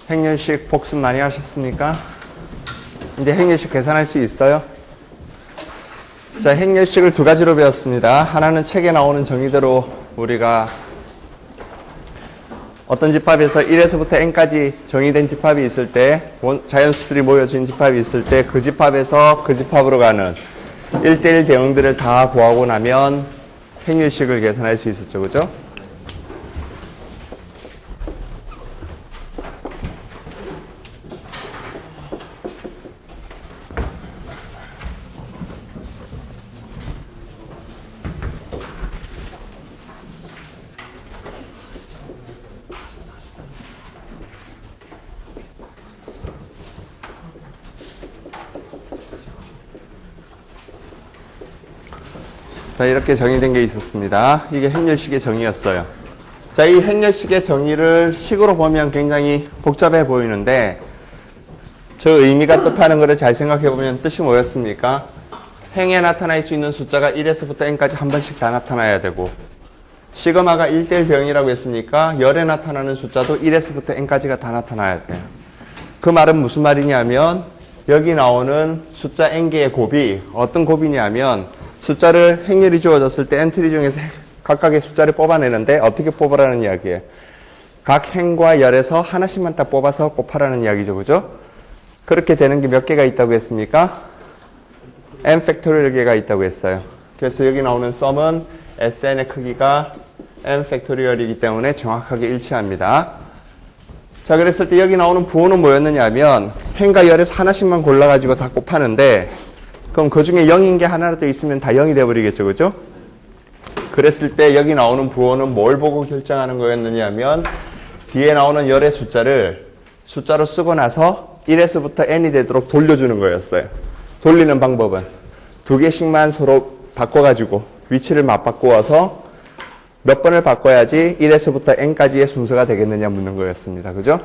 행렬식 복습 많이 하셨습니까? 이제 행렬식 계산할 수 있어요? 자, 행렬식을 두 가지로 배웠습니다. 하나는 책에 나오는 정의대로 우리가 어떤 집합에서 1에서부터 n까지 정의된 집합이 있을 때, 자연수들이 모여진 집합이 있을 때 그 집합에서 그 집합으로 가는 1대1 대응들을 다 구하고 나면 행렬식을 계산할 수 있었죠. 그죠? 자, 이렇게 정의된 게 있었습니다. 이게 행렬식의 정의였어요. 자, 이 행렬식의 정의를 식으로 보면 굉장히 복잡해 보이는데 저 의미가 뜻하는 것을 잘 생각해 보면 뜻이 뭐였습니까? 행에 나타날 수 있는 숫자가 1에서부터 n까지 한 번씩 다 나타나야 되고 시그마가 1대1 병이라고 했으니까 열에 나타나는 숫자도 1에서부터 n까지가 다 나타나야 돼요. 그 말은 무슨 말이냐면 여기 나오는 숫자 n개의 곱이 어떤 곱이냐면 숫자를 행렬이 주어졌을 때 엔트리 중에서 각각의 숫자를 뽑아내는데 어떻게 뽑으라는 이야기예요. 각 행과 열에서 하나씩만 딱 뽑아서 곱하라는 이야기죠. 그죠? 그렇게 되는 게 몇 개가 있다고 했습니까? n 팩토리얼 개가 있다고 했어요. 그래서 여기 나오는 썸은 sn의 크기가 n 팩토리얼이기 때문에 정확하게 일치합니다. 자, 그랬을 때 여기 나오는 부호는 뭐였느냐 하면 행과 열에서 하나씩만 골라가지고 다 곱하는데 그럼 그 중에 0인 게 하나라도 있으면 다 0이 돼버리겠죠. 그죠? 그랬을 때 여기 나오는 부호는 뭘 보고 결정하는 거였느냐 하면 뒤에 나오는 열의 숫자를 숫자로 쓰고 나서 1에서부터 n이 되도록 돌려주는 거였어요. 돌리는 방법은 두 개씩만 서로 바꿔가지고 위치를 맞바꾸어서 몇 번을 바꿔야지 1에서부터 n까지의 순서가 되겠느냐 묻는 거였습니다. 그죠?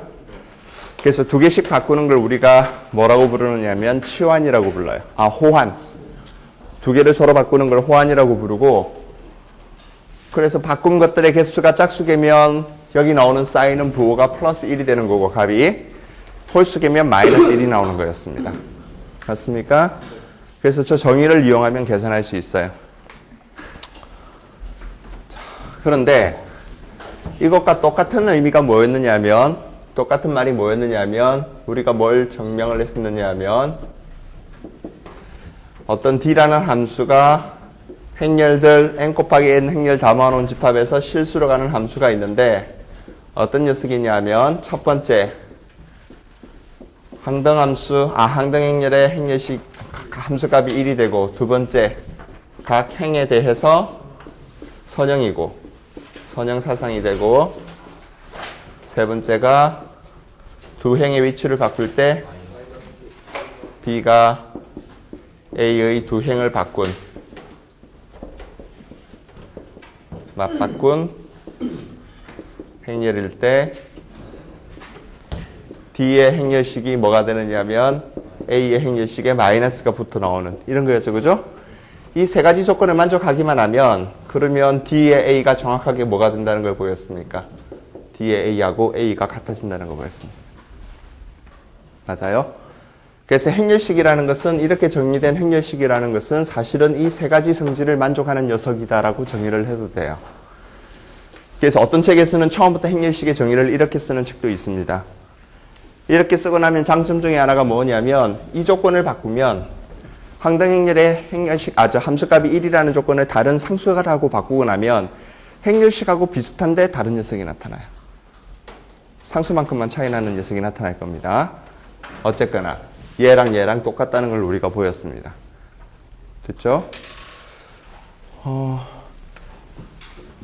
그래서 두 개씩 바꾸는 걸 우리가 뭐라고 부르느냐면 치환이라고 불러요. 아, 호환. 두 개를 서로 바꾸는 걸 호환이라고 부르고 그래서 바꾼 것들의 개수가 짝수개면 여기 나오는 사인은 부호가 플러스 1이 되는 거고 값이 홀수개면 마이너스 1이 나오는 거였습니다. 맞습니까? 그래서 저 정의를 이용하면 계산할 수 있어요. 자, 그런데 이것과 똑같은 의미가 뭐였느냐 하면 똑같은 말이 뭐였느냐 하면 우리가 뭘 증명을 했느냐 하면 어떤 D라는 함수가 행렬들 n 곱하기 n 행렬 다 모아놓은 집합에서 실수로 가는 함수가 있는데 어떤 녀석이냐 하면 첫 번째 항등함수, 항등행렬의 행렬식 함수값이 1이 되고 두 번째 각 행에 대해서 선형이고 선형사상이 되고 세 번째가 두 행의 위치를 바꿀 때 B가 A의 두 행을 맞바꾼 행렬일 때 D의 행렬식이 뭐가 되느냐면 A의 행렬식에 마이너스가 붙어 나오는 이런 거였죠. 그죠? 이 세 가지 조건을 만족하기만 하면 그러면 D의 A가 정확하게 뭐가 된다는 걸 보였습니까? D의 A하고 A가 같아진다는 거 보였습니다. 맞아요? 그래서 행렬식이라는 것은 이렇게 정리된 행렬식이라는 것은 사실은 이 세 가지 성질을 만족하는 녀석이다라고 정의를 해도 돼요. 그래서 어떤 책에서는 처음부터 행렬식의 정의를 이렇게 쓰는 책도 있습니다. 이렇게 쓰고 나면 장점 중에 하나가 뭐냐면 이 조건을 바꾸면 항등행렬의 행렬식, 함수값이 1이라는 조건을 다른 상수값하고 바꾸고 나면 행렬식하고 비슷한데 다른 녀석이 나타나요. 상수만큼만 차이 나는 녀석이 나타날 겁니다. 어쨌거나 얘랑 얘랑 똑같다는 걸 우리가 보였습니다. 됐죠?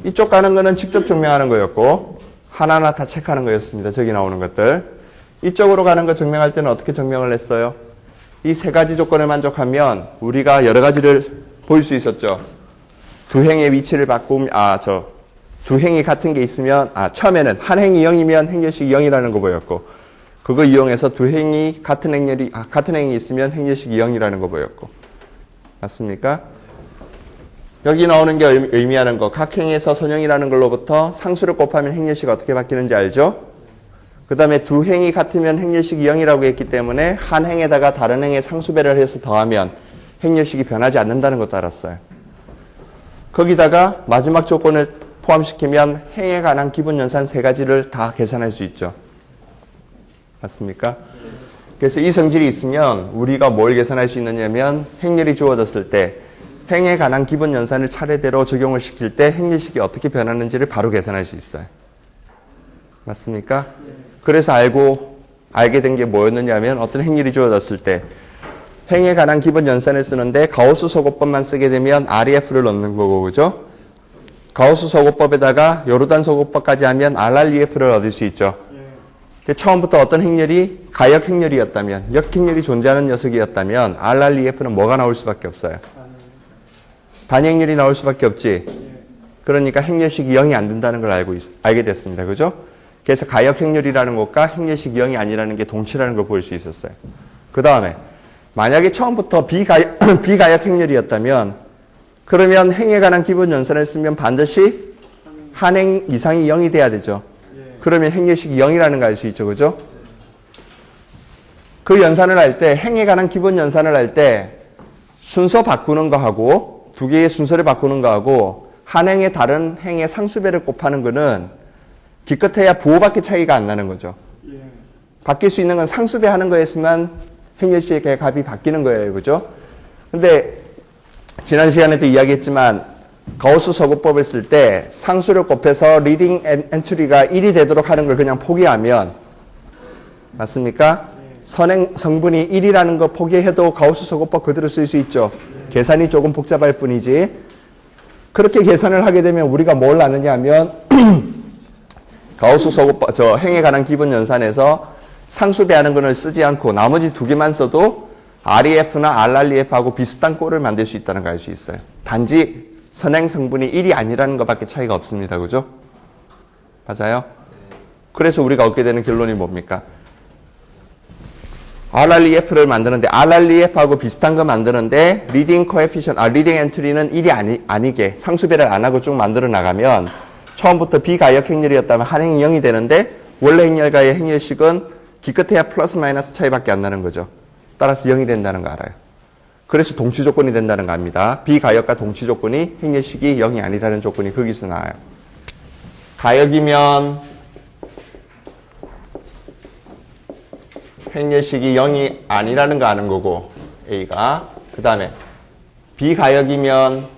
이쪽 가는 거는 직접 증명하는 거였고 하나하나 다 체크하는 거였습니다. 저기 나오는 것들. 이쪽으로 가는 거 증명할 때는 어떻게 증명을 했어요? 이 세 가지 조건을 만족하면 우리가 여러 가지를 볼 수 있었죠. 두 행의 위치를 바꾸면 두 행이 같은 게 있으면 처음에는 한 행이 0이면 행렬식이 0이라는 거 보였고 그거 이용해서 두 행이 같은 행이 있으면 행렬식이 0이라는 거 보였고 맞습니까? 여기 나오는 게 의미하는 거 각 행에서 선형이라는 걸로부터 상수를 곱하면 행렬식이 어떻게 바뀌는지 알죠? 그 다음에 두 행이 같으면 행렬식이 0이라고 했기 때문에 한 행에다가 다른 행의 상수배를 해서 더하면 행렬식이 변하지 않는다는 것도 알았어요. 거기다가 마지막 조건을 포함시키면 행에 관한 기본 연산 세 가지를 다 계산할 수 있죠. 맞습니까? 그래서 이 성질이 있으면 우리가 뭘 계산할 수 있느냐면 행렬이 주어졌을 때 행에 관한 기본 연산을 차례대로 적용을 시킬 때 행렬식이 어떻게 변하는지를 바로 계산할 수 있어요. 맞습니까? 그래서 알게 된 게 뭐였느냐면 어떤 행렬이 주어졌을 때 행에 관한 기본 연산을 쓰는데 가우스 소거법만 쓰게 되면 REF를 넣는 거고, 그죠? 가우스 소거법에다가 요르단 소거법까지 하면 RREF를 얻을 수 있죠. 처음부터 어떤 행렬이 가역 행렬이었다면, 역행렬이 존재하는 녀석이었다면 RREF는 뭐가 나올 수밖에 없어요? 단행렬이 나올 수밖에 없지. 그러니까 행렬식이 0이 안 된다는 걸 알게 됐습니다. 그죠? 그래서 가역 행렬이라는 것과 행렬식이 0이 아니라는 게 동치라는 걸 볼 수 있었어요. 그 다음에 만약에 처음부터 비가역 행렬이었다면 그러면 행에 관한 기본 연산을 쓰면 반드시 한 행 이상이 0이 돼야 되죠. 그러면 행렬식이 0이라는 걸 알 수 있죠. 그죠? 그 연산을 할 때 행에 관한 기본 연산을 할 때 순서 바꾸는 거하고 두 개의 순서를 바꾸는 거하고 한 행의 다른 행의 상수배를 곱하는 거는 기껏해야 부호밖에 차이가 안 나는 거죠. 바뀔 수 있는 건 상수배 하는 거였으면 행렬식의 값이 바뀌는 거예요. 그죠? 근데 지난 시간에도 이야기했지만 가우스 소거법을 쓸 때 상수를 곱해서 리딩 엔트리가 1이 되도록 하는 걸 그냥 포기하면 맞습니까? 선행 성분이 1이라는 거 포기해도 가우스 소거법 그대로 쓸 수 있죠. 계산이 조금 복잡할 뿐이지. 그렇게 계산을 하게 되면 우리가 뭘 아느냐 하면 가우스 소거법, 행에 관한 기본 연산에서 상수배하는 거를 쓰지 않고 나머지 두 개만 써도 REF나 RREF하고 비슷한 꼴을 만들 수 있다는 걸 알 수 있어요. 단지 선행 성분이 1이 아니라는 것밖에 차이가 없습니다. 그죠? 맞아요? 그래서 우리가 얻게 되는 결론이 뭡니까? RREF를 만드는데 RREF하고 비슷한 거 만드는데 리딩 엔트리는 1이 아니게 상수배를 안 하고 쭉 만들어 나가면 처음부터 비가역 행렬이었다면 한 행이 0이 되는데 원래 행렬과의 행렬식은 기껏해야 플러스 마이너스 차이밖에 안 나는 거죠. 따라서 0이 된다는 거 알아요. 그래서 동치 조건이 된다는 거 압니다. 비가역과 동치 조건이 행렬식이 0이 아니라는 조건이 거기서 나와요. 가역이면 행렬식이 0이 아니라는 거 아는 거고 A가 그 다음에 비가역이면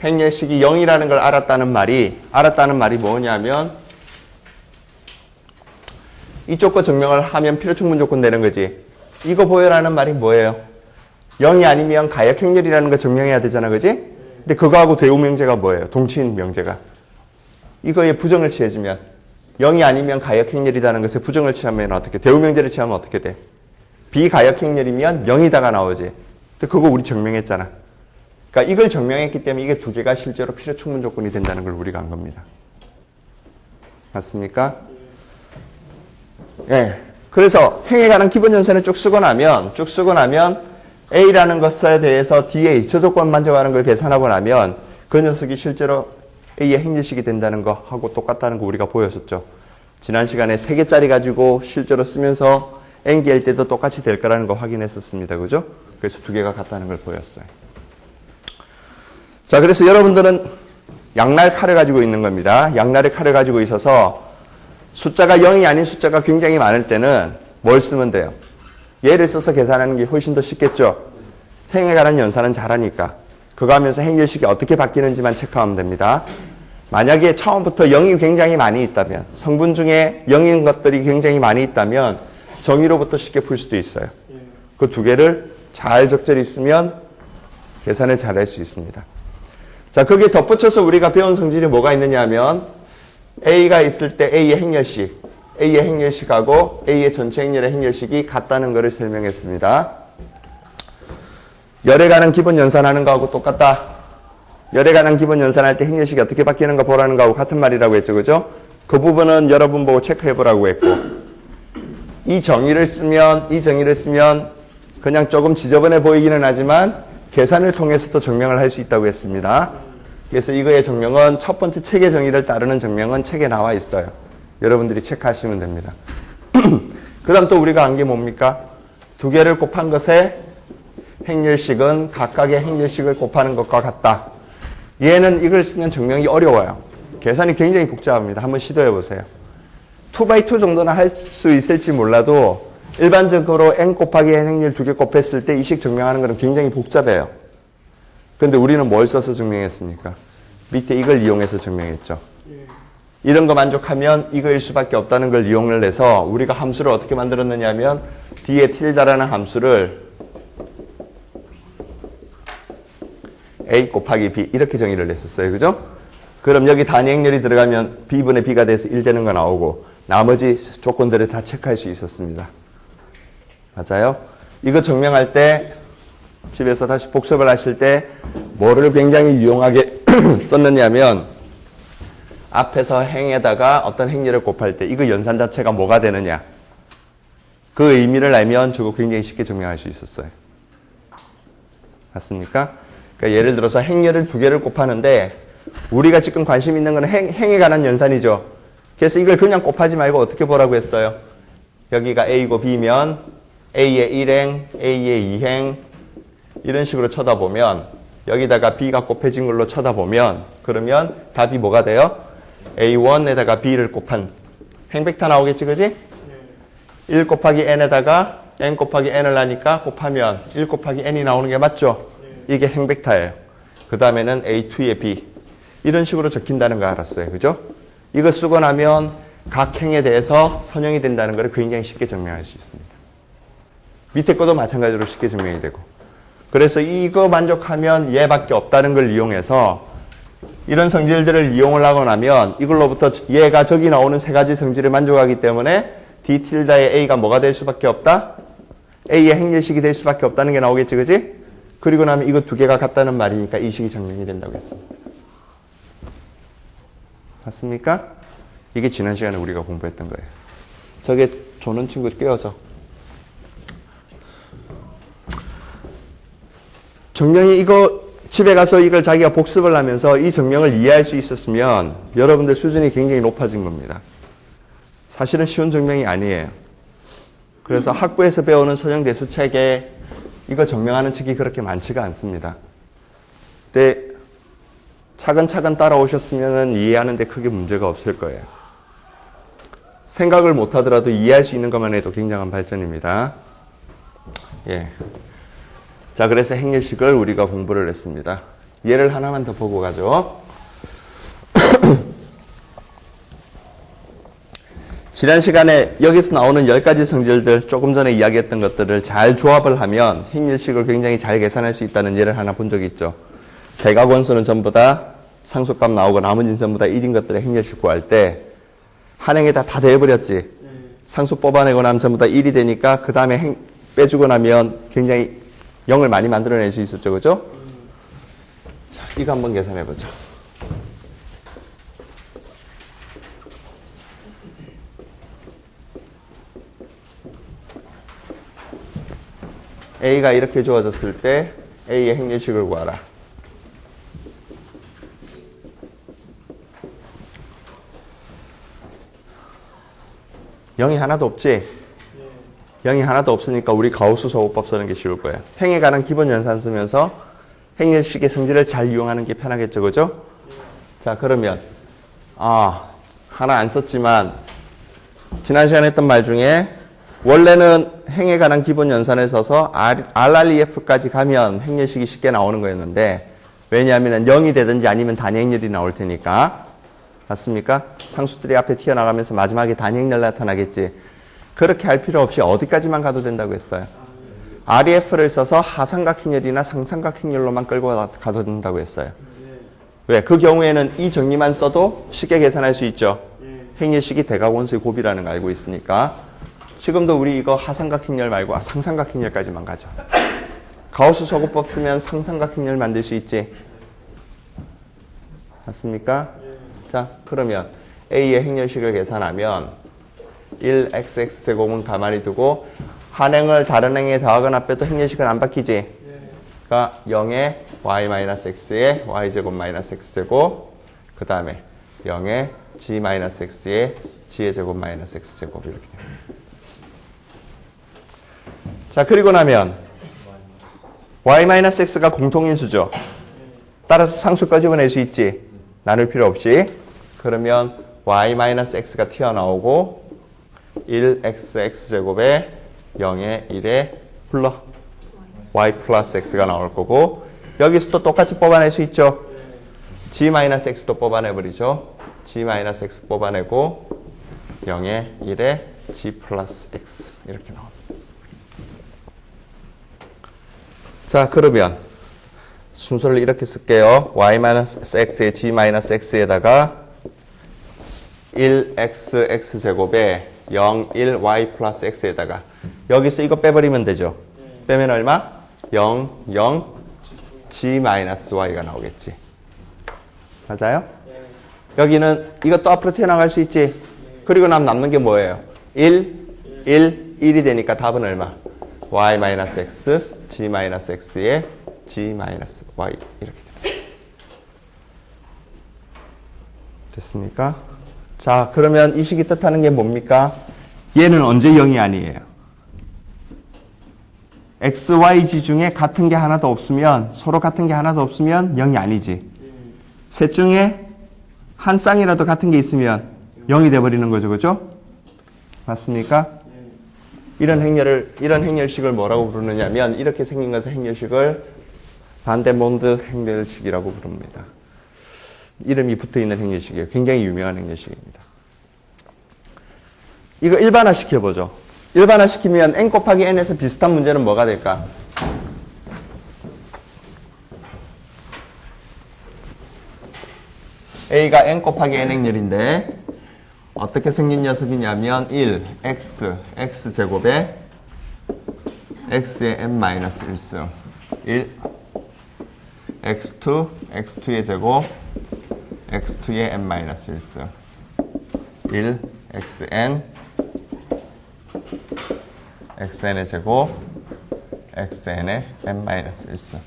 행렬식이 0이라는 걸 알았다는 말이 뭐냐면 이쪽 거 증명을 하면 필요충분 조건 되는 거지. 이거 보여라는 말이 뭐예요? 0이 아니면 가역 행렬이라는 거 증명해야 되잖아. 그지? 근데 그거하고 대우명제가 뭐예요? 동치인 명제가. 이거에 부정을 취해주면 0이 아니면 가역 행렬이라는 것에 부정을 취하면 어떻게 대우명제를 취하면 어떻게 돼? 비가역 행렬이면 0이다가 나오지. 근데 그거 우리 증명했잖아. 그러니까 이걸 증명했기 때문에 이게 두 개가 실제로 필요 충분 조건이 된다는 걸 우리가 안 겁니다. 맞습니까? 예. 그래서 행에 관한 기본 연산을 쭉 쓰고 나면 A라는 것에 대해서 DA, 저 조건 만족하는 걸 계산하고 나면 그 녀석이 실제로 A의 행렬식이 된다는 거 하고 똑같다는 거 우리가 보였었죠. 지난 시간에 3개짜리 가지고 실제로 쓰면서 N기할 때도 똑같이 될 거라는 거 확인했었습니다. 그죠? 그래서 두 개가 같다는 걸 보였어요. 자, 그래서 여러분들은 양날 칼을 가지고 있는 겁니다. 양날의 칼을 가지고 있어서 숫자가 0이 아닌 숫자가 굉장히 많을 때는 뭘 쓰면 돼요? 얘를 써서 계산하는 게 훨씬 더 쉽겠죠? 행에 관한 연산은 잘하니까. 그거 하면서 행렬식이 어떻게 바뀌는지만 체크하면 됩니다. 만약에 처음부터 0이 굉장히 많이 있다면, 성분 중에 0인 것들이 굉장히 많이 있다면 정의로부터 쉽게 풀 수도 있어요. 그 두 개를 잘 적절히 쓰면 계산을 잘 할 수 있습니다. 자, 거기에 덧붙여서 우리가 배운 성질이 뭐가 있느냐 하면 A가 있을 때 A의 행렬식하고 A의 전체 행렬의 행렬식이 같다는 것을 설명했습니다. 열에 관한 기본 연산하는 거하고 똑같다. 열에 관한 기본 연산할 때 행렬식이 어떻게 바뀌는 거 보라는 거하고 같은 말이라고 했죠. 그죠? 그 부분은 여러분 보고 체크해 보라고 했고 이 정의를 쓰면 그냥 조금 지저분해 보이기는 하지만 계산을 통해서도 증명을 할 수 있다고 했습니다. 그래서 이거의 정명은 첫 번째 책의 정의를 따르는 정명은 책에 나와 있어요. 여러분들이 체크하시면 됩니다. 그 다음 또 우리가 안 게 뭡니까? 두 개를 곱한 것의 행렬식은 각각의 행렬식을 곱하는 것과 같다. 얘는 이걸 쓰면 정명이 어려워요. 계산이 굉장히 복잡합니다. 한번 시도해 보세요. 2x2 정도는 할 수 있을지 몰라도 일반적으로 n 곱하기 n 행렬 두 개 곱했을 때 이 식 증명하는 것은 굉장히 복잡해요. 근데 우리는 뭘 써서 증명했습니까? 밑에 이걸 이용해서 증명했죠. 이런 거 만족하면 이거일 수밖에 없다는 걸 이용을 해서 우리가 함수를 어떻게 만들었느냐 하면 뒤에 tilda라는 함수를 a 곱하기 b 이렇게 정의를 했었어요. 그죠? 그럼 여기 단위 행렬이 들어가면 b분의 b가 돼서 1 되는 거 나오고 나머지 조건들을 다 체크할 수 있었습니다. 맞아요? 이거 증명할 때 집에서 다시 복습을 하실 때 뭐를 굉장히 유용하게 썼느냐면 앞에서 행에다가 어떤 행렬을 곱할 때 이거 연산 자체가 뭐가 되느냐 그 의미를 알면 저거 굉장히 쉽게 증명할 수 있었어요. 맞습니까? 그러니까 예를 들어서 행렬을 두 개를 곱하는데 우리가 지금 관심 있는 건 행에 관한 연산이죠. 그래서 이걸 그냥 곱하지 말고 어떻게 보라고 했어요? 여기가 A고 B면 A의 1행, A의 2행 이런 식으로 쳐다보면 여기다가 B가 곱해진 걸로 쳐다보면 그러면 답이 뭐가 돼요? A1에다가 B를 곱한 행벡터 나오겠지, 그지? 1 곱하기 n에다가 n 곱하기 n을 하니까 곱하면 1 곱하기 n이 나오는 게 맞죠? 이게 행벡터예요. 그 다음에는 A2의 B 이런 식으로 적힌다는 거 알았어요. 그죠? 이거 쓰고 나면 각 행에 대해서 선형이 된다는 걸 굉장히 쉽게 증명할 수 있습니다. 밑에 것도 마찬가지로 쉽게 증명이 되고 그래서 이거 만족하면 얘밖에 없다는 걸 이용해서 이런 성질들을 이용을 하고 나면 이걸로부터 얘가 저기 나오는 세 가지 성질을 만족하기 때문에 D 틸다의 A가 뭐가 될 수밖에 없다? A의 행렬식이 될 수밖에 없다는 게 나오겠지, 그지? 그리고 나면 이거 두 개가 같다는 말이니까 이 식이 증명이 된다고 했습니다. 맞습니까? 이게 지난 시간에 우리가 공부했던 거예요. 저게 조는 친구 깨워서. 정명이 이거 집에 가서 이걸 자기가 복습을 하면서 이 정명을 이해할 수 있었으면 여러분들 수준이 굉장히 높아진 겁니다. 사실은 쉬운 정명이 아니에요. 그래서 학부에서 배우는 선형대수책에 이거 정명하는 책이 그렇게 많지가 않습니다. 근데 차근차근 따라오셨으면 이해하는 데 크게 문제가 없을 거예요. 생각을 못하더라도 이해할 수 있는 것만 해도 굉장한 발전입니다. 예. 자, 그래서 행렬식을 우리가 공부를 했습니다. 예를 하나만 더 보고 가죠. 지난 시간에 여기서 나오는 10가지 성질들, 조금 전에 이야기했던 것들을 잘 조합을 하면 행렬식을 굉장히 잘 계산할 수 있다는 예를 하나 본 적이 있죠. 대각원수는 전부 다 상수값 나오고 나머지는 전부 다 1인 것들의 행렬식 구할 때 한 행에다 다 대해버렸지. 상수 뽑아내고 나면 전부 다 1이 되니까 그 다음에 빼주고 나면 굉장히 0을 많이 만들어낼 수 있었죠. 그죠? 자, 이거 한번 계산해보죠. A가 이렇게 주어졌을 때 A의 행렬식을 구하라. 0이 하나도 없지? 0이 하나도 없으니까 우리 가우스 소호법 쓰는 게 쉬울 거예요. 행에 관한 기본 연산 쓰면서 행렬식의 성질을 잘 이용하는 게 편하겠죠. 그죠? 자, 그러면 하나 안 썼지만 지난 시간에 했던 말 중에 원래는 행에 관한 기본 연산을 써서 RREF까지 가면 행렬식이 쉽게 나오는 거였는데 왜냐하면 0이 되든지 아니면 단위 행렬이 나올 테니까 맞습니까? 상수들이 앞에 튀어나가면서 마지막에 단위 행렬 나타나겠지. 그렇게 할 필요 없이 어디까지만 가도 된다고 했어요. REF를 써서 하삼각 행렬이나 상삼각 행렬로만 끌고 가도 된다고 했어요. 왜? 그 경우에는 이 정리만 써도 쉽게 계산할 수 있죠. 행렬식이 대각원수의 곱이라는 거 알고 있으니까. 지금도 우리 이거 하삼각 행렬 말고 상삼각 행렬까지만 가죠. 가우스 소곱법 쓰면 상삼각 행렬 만들 수 있지. 맞습니까? 자, 그러면 A의 행렬식을 계산하면 1xx제곱은 가만히 두고 한 행을 다른 행에 더하거나 빼도 행렬식은 안 바뀌지. 그러니까 0에 y-x에 y제곱 마이너스 x제곱 그 다음에 0에 g-x에 g의 제곱 마이너스 x제곱 이렇게 됩니다. 자, 그리고 나면 y-x가 공통인수죠. 따라서 상수 꺼집어낼 수 있지. 나눌 필요 없이. 그러면 y-x가 튀어나오고 1x x제곱에 0에 1에 y 플러스 x가 나올 거고 여기서 또 똑같이 뽑아낼 수 있죠. g-x도 뽑아내버리죠. g-x 뽑아내고 0에 1에 g 플러스 x 이렇게 나옵니다. 자, 그러면 순서를 이렇게 쓸게요. y-x에 g-x에다가 1x x제곱에 0, 1, y 플러스 x에다가 여기서 이거 빼버리면 되죠. 빼면 얼마? 0, 0, g 마이너스 y가 나오겠지. 맞아요? 여기는 이것도 앞으로 튀어나갈 수 있지. 그리고 남는 게 뭐예요? 1, 1, 1이 되니까 답은 얼마? y 마이너스 x, g 마이너스 x에 g 마이너스 y 이렇게 됩니다. 됐습니까? 자, 그러면 이 식이 뜻하는 게 뭡니까? 얘는 언제 0이 아니에요? x, y, g 중에 같은 게 하나도 없으면 서로 같은 게 하나도 없으면 0이 아니지. 셋 중에 한 쌍이라도 같은 게 있으면 0이 돼버리는 거죠. 그죠? 맞습니까? 이런 행렬식을 뭐라고 부르느냐면 이렇게 생긴 것의 행렬식을 반데몬드 행렬식이라고 부릅니다. 이름이 붙어있는 행렬식이에요. 굉장히 유명한 행렬식입니다. 이거 일반화 시켜보죠. 일반화 시키면 n 곱하기 n에서 비슷한 문제는 뭐가 될까? a가 n 곱하기 n 행렬인데 어떻게 생긴 녀석이냐면 1, x, x제곱에 x의 n-1승 1, x2, x2의 제곱 x2의 n-1승 1, xn xn의 제곱 xn의 n-1승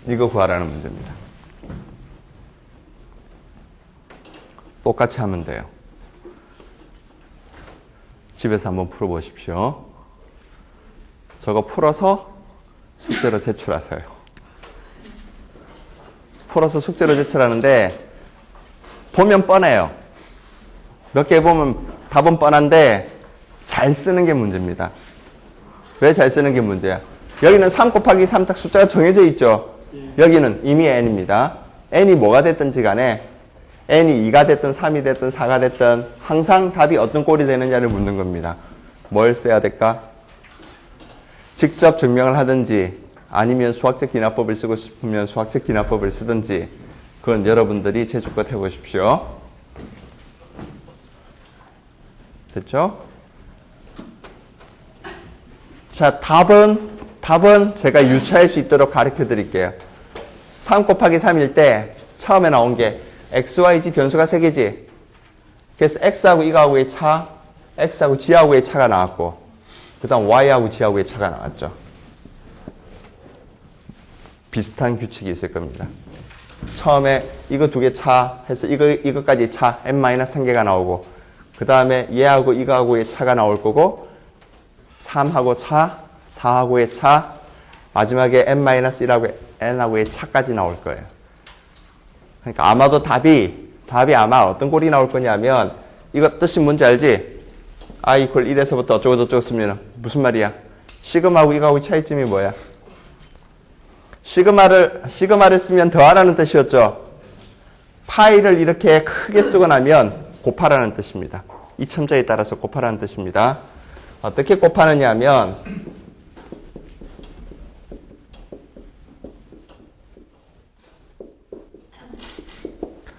이거 구하라는 문제입니다. 똑같이 하면 돼요. 집에서 한번 풀어보십시오. 저거 풀어서 숙제로 제출하세요. 풀어서 숙제로 제출하는데 보면 뻔해요. 몇 개 보면 답은 뻔한데 잘 쓰는 게 문제입니다. 왜 잘 쓰는 게 문제야? 여기는 3 곱하기 3 딱 숫자가 정해져 있죠. 여기는 이미 n입니다. n이 뭐가 됐든지 간에 n이 2가 됐든 3이 됐든 4가 됐든 항상 답이 어떤 꼴이 되느냐를 묻는 겁니다. 뭘 써야 될까? 직접 증명을 하든지 아니면 수학적 기납법을 쓰고 싶으면 수학적 기납법을 쓰든지 그건 여러분들이 제주껏 해보십시오. 됐죠? 자, 답은 제가 유추할 수 있도록 가르쳐 드릴게요. 3 곱하기 3일 때 처음에 나온 게 x, y, g 변수가 3개지. 그래서 x하고 이거하고의 차, x하고 g하고의 차가 나왔고 그 다음 y하고 g하고의 차가 나왔죠. 비슷한 규칙이 있을 겁니다. 처음에 이거 두 개 차 해서 이거까지 차, n-1개가 나오고 그 다음에 얘하고 이거하고의 차가 나올 거고 3하고 차, 4하고의 차, 마지막에 n-1하고 n하고의 차까지 나올 거예요. 그러니까 아마도 답이 아마 어떤 꼴이 나올 거냐면 이거 뜻이 뭔지 알지? i 이퀄 1에서부터 어쩌고 저쩌고 쓰면 무슨 말이야? 시그마하고 이거하고 차이점이 뭐야? 시그마를 쓰면 더하라는 뜻이었죠. 파이를 이렇게 크게 쓰고 나면 곱하라는 뜻입니다. 이 첨자에 따라서 곱하라는 뜻입니다. 어떻게 곱하느냐 하면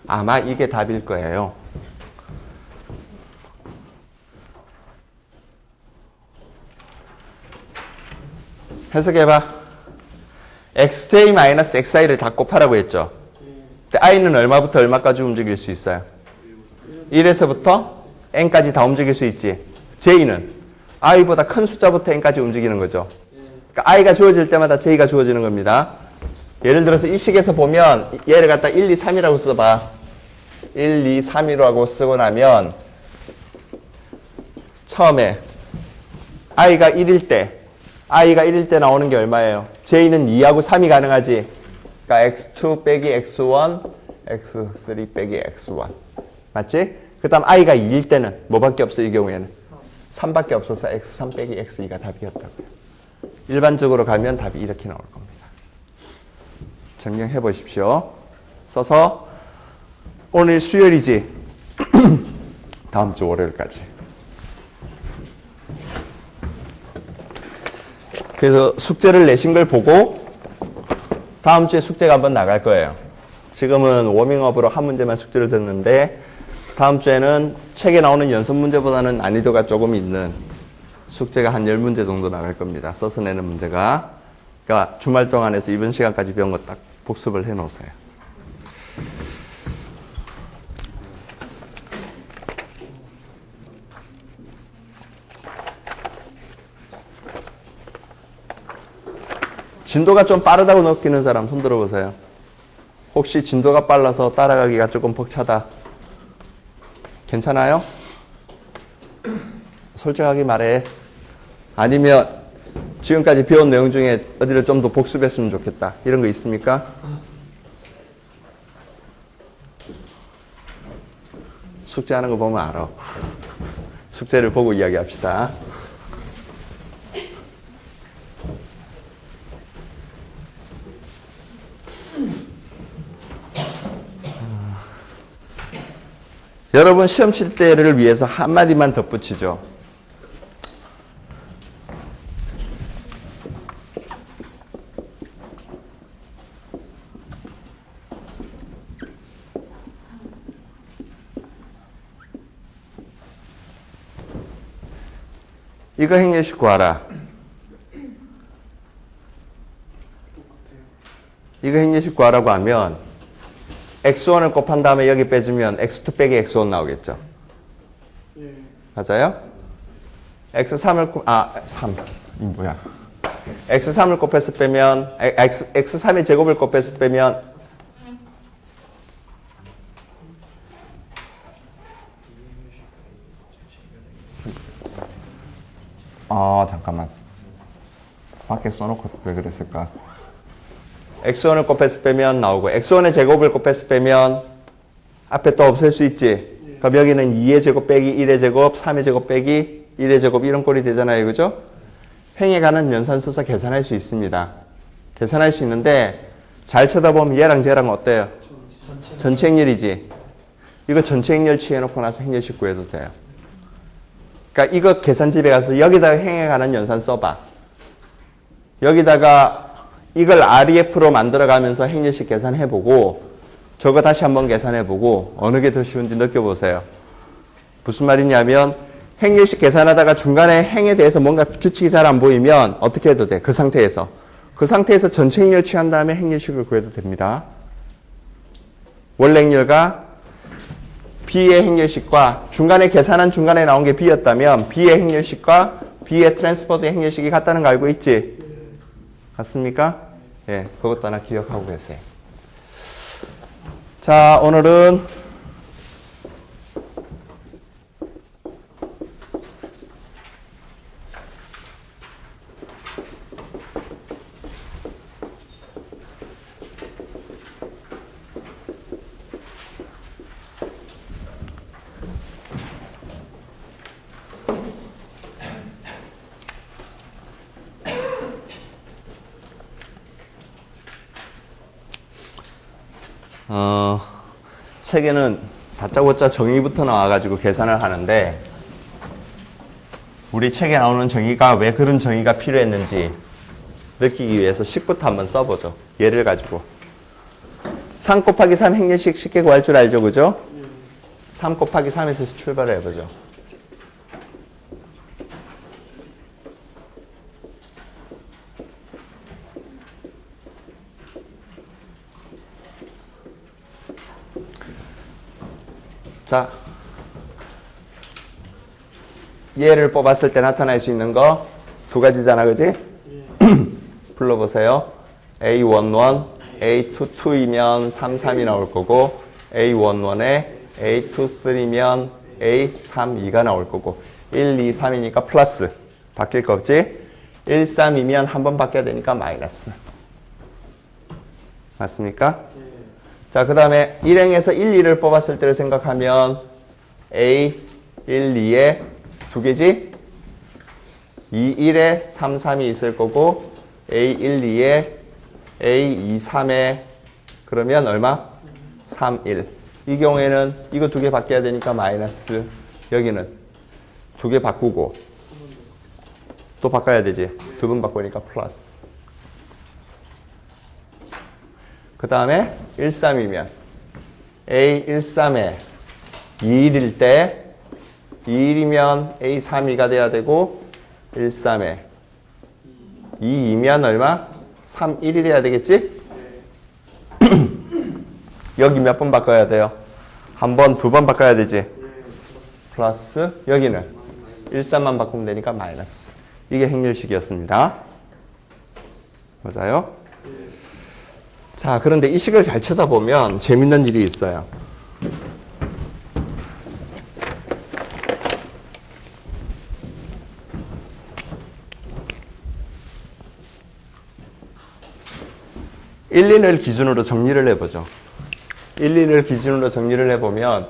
아마 이게 답일 거예요. 해석해봐. xj-xi를 다 곱하라고 했죠. 근데 i는 얼마부터 얼마까지 움직일 수 있어요? 1에서부터 n까지 다 움직일 수 있지. j는 i보다 큰 숫자부터 n까지 움직이는 거죠. 그러니까 i가 주어질 때마다 j가 주어지는 겁니다. 예를 들어서 이 식에서 보면 얘를 갖다 1, 2, 3이라고 써봐. 1, 2, 3이라고 쓰고 나면 처음에 i가 1일 때 나오는 게 얼마예요? j는 2하고 3이 가능하지. 그러니까 x2 빼기 x1, x3 빼기 x1. 맞지? 그 다음 i가 2일 때는 뭐밖에 없어 이 경우에는? 3밖에 없어서 x3 빼기 x2가 답이었다고요. 일반적으로 가면 답이 이렇게 나올 겁니다. 정리해 보십시오. 써서 오늘 수요일이지. 다음 주 월요일까지. 그래서 숙제를 내신 걸 보고 다음 주에 숙제가 한번 나갈 거예요. 지금은 워밍업으로 한 문제만 숙제를 듣는데 다음 주에는 책에 나오는 연습 문제보다는 난이도가 조금 있는 숙제가 한 10문제 정도 나갈 겁니다. 써서 내는 문제가. 그러니까 주말 동안에서 이번 시간까지 배운 거 딱 복습을 해 놓으세요. 진도가 좀 빠르다고 느끼는 사람 손 들어보세요. 혹시 진도가 빨라서 따라가기가 조금 벅차다. 괜찮아요? 솔직하게 말해. 아니면 지금까지 배운 내용 중에 어디를 좀 더 복습했으면 좋겠다. 이런 거 있습니까? 숙제하는 거 보면 알아. 숙제를 보고 이야기합시다. 여러분 시험 칠 때를 위해서 한마디만 덧붙이죠. 이거 행렬식 구하라. 이거 행렬식 구하라고 하면 x1을 곱한 다음에 여기 빼주면 x2 빼기 x1 나오겠죠. 맞아요? x3을 이 뭐야? x3을 곱해서 빼면 x3의 제곱을 곱해서 빼면 잠깐만. 밖에 써놓고 왜 그랬을까? x1을 곱해서 빼면 나오고 x1의 제곱을 곱해서 빼면 앞에 또 없앨 수 있지. 그럼 여기는 2의 제곱 빼기 1의 제곱, 3의 제곱 빼기 1의 제곱 이런 꼴이 되잖아요. 그죠? 횡에 가는 연산수서 계산할 수 있습니다. 계산할 수 있는데 잘 쳐다보면 얘랑 쟤랑 어때요? 전체 행렬이지. 이거 전체 행렬 취해놓고 나서 행렬식 구해도 돼요. 그러니까 이거 계산집에 가서 여기다가 행에 가는 연산 써봐. 여기다가 이걸 REF로 만들어가면서 행렬식 계산해보고 저거 다시 한번 계산해보고 어느 게 더 쉬운지 느껴보세요. 무슨 말이냐면 행렬식 계산하다가 중간에 행에 대해서 뭔가 규칙이 잘 안 보이면 어떻게 해도 돼. 그 상태에서 전체 행렬 취한 다음에 행렬식을 구해도 됩니다. 원래 행렬과 B의 행렬식과 중간에 계산한 중간에 나온 게 B였다면 B의 행렬식과 B의 트랜스포즈의 행렬식이 같다는 거 알고 있지? 같습니까? 예, 그것도 하나 기억하고 계세요. 자, 오늘은 책에는 다짜고짜 정의부터 나와가지고 계산을 하는데 우리 책에 나오는 정의가 왜 그런 정의가 필요했는지 느끼기 위해서 식부터 한번 써보죠. 예를 가지고 3 곱하기 3 행렬식 쉽게 구할 줄 알죠? 그죠? 3 곱하기 3에서 출발을 해보죠. 자, 얘를 뽑았을 때 나타날 수 있는 거 두 가지잖아, 그지? 불러보세요. A11, A22이면 33이 나올 거고, A11에 A23면 A32가 나올 거고, 1, 2, 3이니까 플러스. 바뀔 거 없지? 1, 3이면 한 번 바뀌어야 되니까 마이너스. 맞습니까? 자, 그 다음에 1행에서 1, 2를 뽑았을 때를 생각하면 A, 1, 2에 두 개지? 2, 1에 3, 3이 있을 거고 A, 1, 2에 A, 2, 3에 그러면 얼마? 3, 1. 이 경우에는 이거 두 개 바뀌어야 되니까 마이너스. 여기는 두 개 바꾸고 또 바꿔야 되지. 두 번 바꾸니까 플러스. 그 다음에 1, 3이면 A, 1, 3에 2, 1일 때 2, 1이면 A, 3, 2가 돼야 되고 1, 3에 2, 2면 얼마? 3, 1이 돼야 되겠지? 여기 몇 번 바꿔야 돼요? 한 번, 두 번 바꿔야 되지? 플러스 여기는 1, 3만 바꾸면 되니까 마이너스. 이게 행렬식이었습니다. 맞아요? 자, 그런데 이 식을 잘 쳐다보면 재밌는 일이 있어요. (1, 2를) 기준으로 정리를 해보죠. 1, 2를 기준으로 정리를 해보면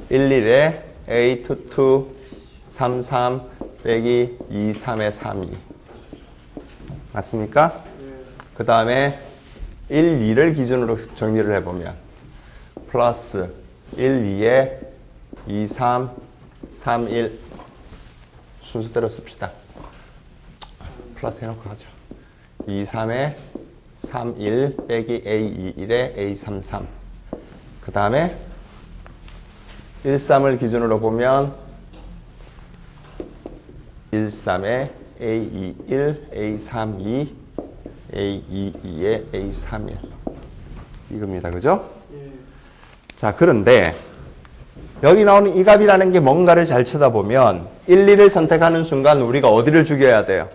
1, 1에 A22, 3, 3 빼기 2, 3에 3, 2 맞습니까? 그 다음에 1, 2를 기준으로 정리를 해보면 플러스 1, 2에 2, 3, 3, 1 순서대로 씁시다. 플러스 해놓고 하죠. 2, 3에 3, 1 빼기 A, 2, 1에 A, 3, 3 그 다음에 1, 3을 기준으로 보면 1, 3에 A, 2, 1, A, 3, 2 A, 2, 2에 A, 3, 1 이겁니다. 그죠? 자, 그런데 여기 나오는 이 값이라는 게 뭔가를 잘 쳐다보면 1, 2를 선택하는 순간 우리가 어디를 죽여야 돼요?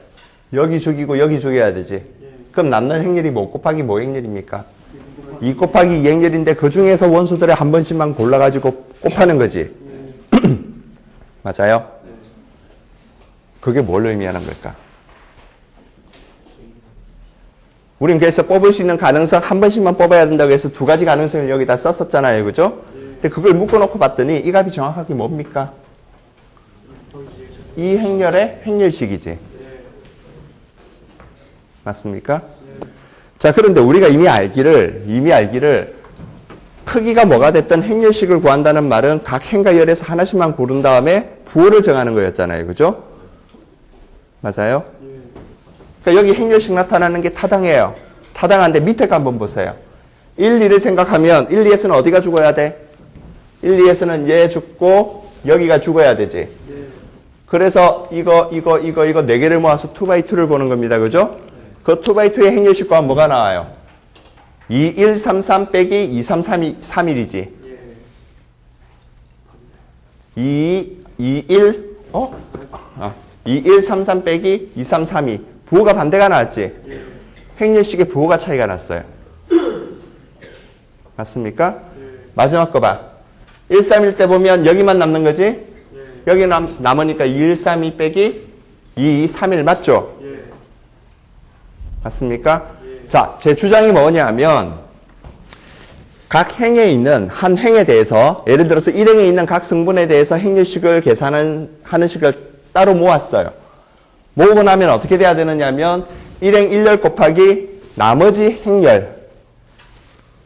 여기 죽이고 여기 죽여야 되지. 그럼 남는 행렬이 뭐 곱하기 뭐 행렬입니까? 2 곱하기 2 행렬인데 그 중에서 원소들을 한 번씩만 골라가지고 곱하는 거지. 맞아요? 그게 뭘 의미하는 걸까? 우린 그래서 뽑을 수 있는 가능성 한 번씩만 뽑아야 된다고 해서 두 가지 가능성을 여기다 썼었잖아요. 그죠? 근데 그걸 묶어놓고 봤더니 이 값이 정확하게 뭡니까? 이 행렬의 행렬식이지. 맞습니까? 자, 그런데 우리가 이미 알기를 크기가 뭐가 됐든 행렬식을 구한다는 말은 각 행과 열에서 하나씩만 고른 다음에 부호를 정하는 거였잖아요. 그죠? 맞아요? 그러니까 여기 행렬식 나타나는 게 타당해요. 타당한데 밑에 거 한번 보세요. 1, 2를 생각하면 1, 2에서는 어디가 죽어야 돼? 1, 2에서는 얘 죽고 여기가 죽어야 되지. 그래서 이거 4개를 모아서 2x2를 보는 겁니다. 그죠? 그 2x2의 행렬식 구하면 뭐가 나와요? 2, 1, 3, 3 빼기 2, 3, 3, 3, 1이지. 2, 1, 2, 1, 3, 3 빼기 2, 3, 3, 2. 부호가 반대가 나왔지? 행렬식의 부호가 차이가 났어요. 맞습니까? 마지막 거 봐. 1, 3일 때 보면 여기만 남는 거지? 여기 남으니까 2, 1, 3, 2 빼기 2, 2, 3, 1 맞죠? 맞습니까? 자, 제 주장이 뭐냐 하면 각 행에 있는 한 행에 대해서 예를 들어서 1행에 있는 각 성분에 대해서 행렬식을 계산하는 식을 따로 모았어요. 모으고 나면 어떻게 돼야 되느냐 하면 1행 1열 곱하기 나머지 행렬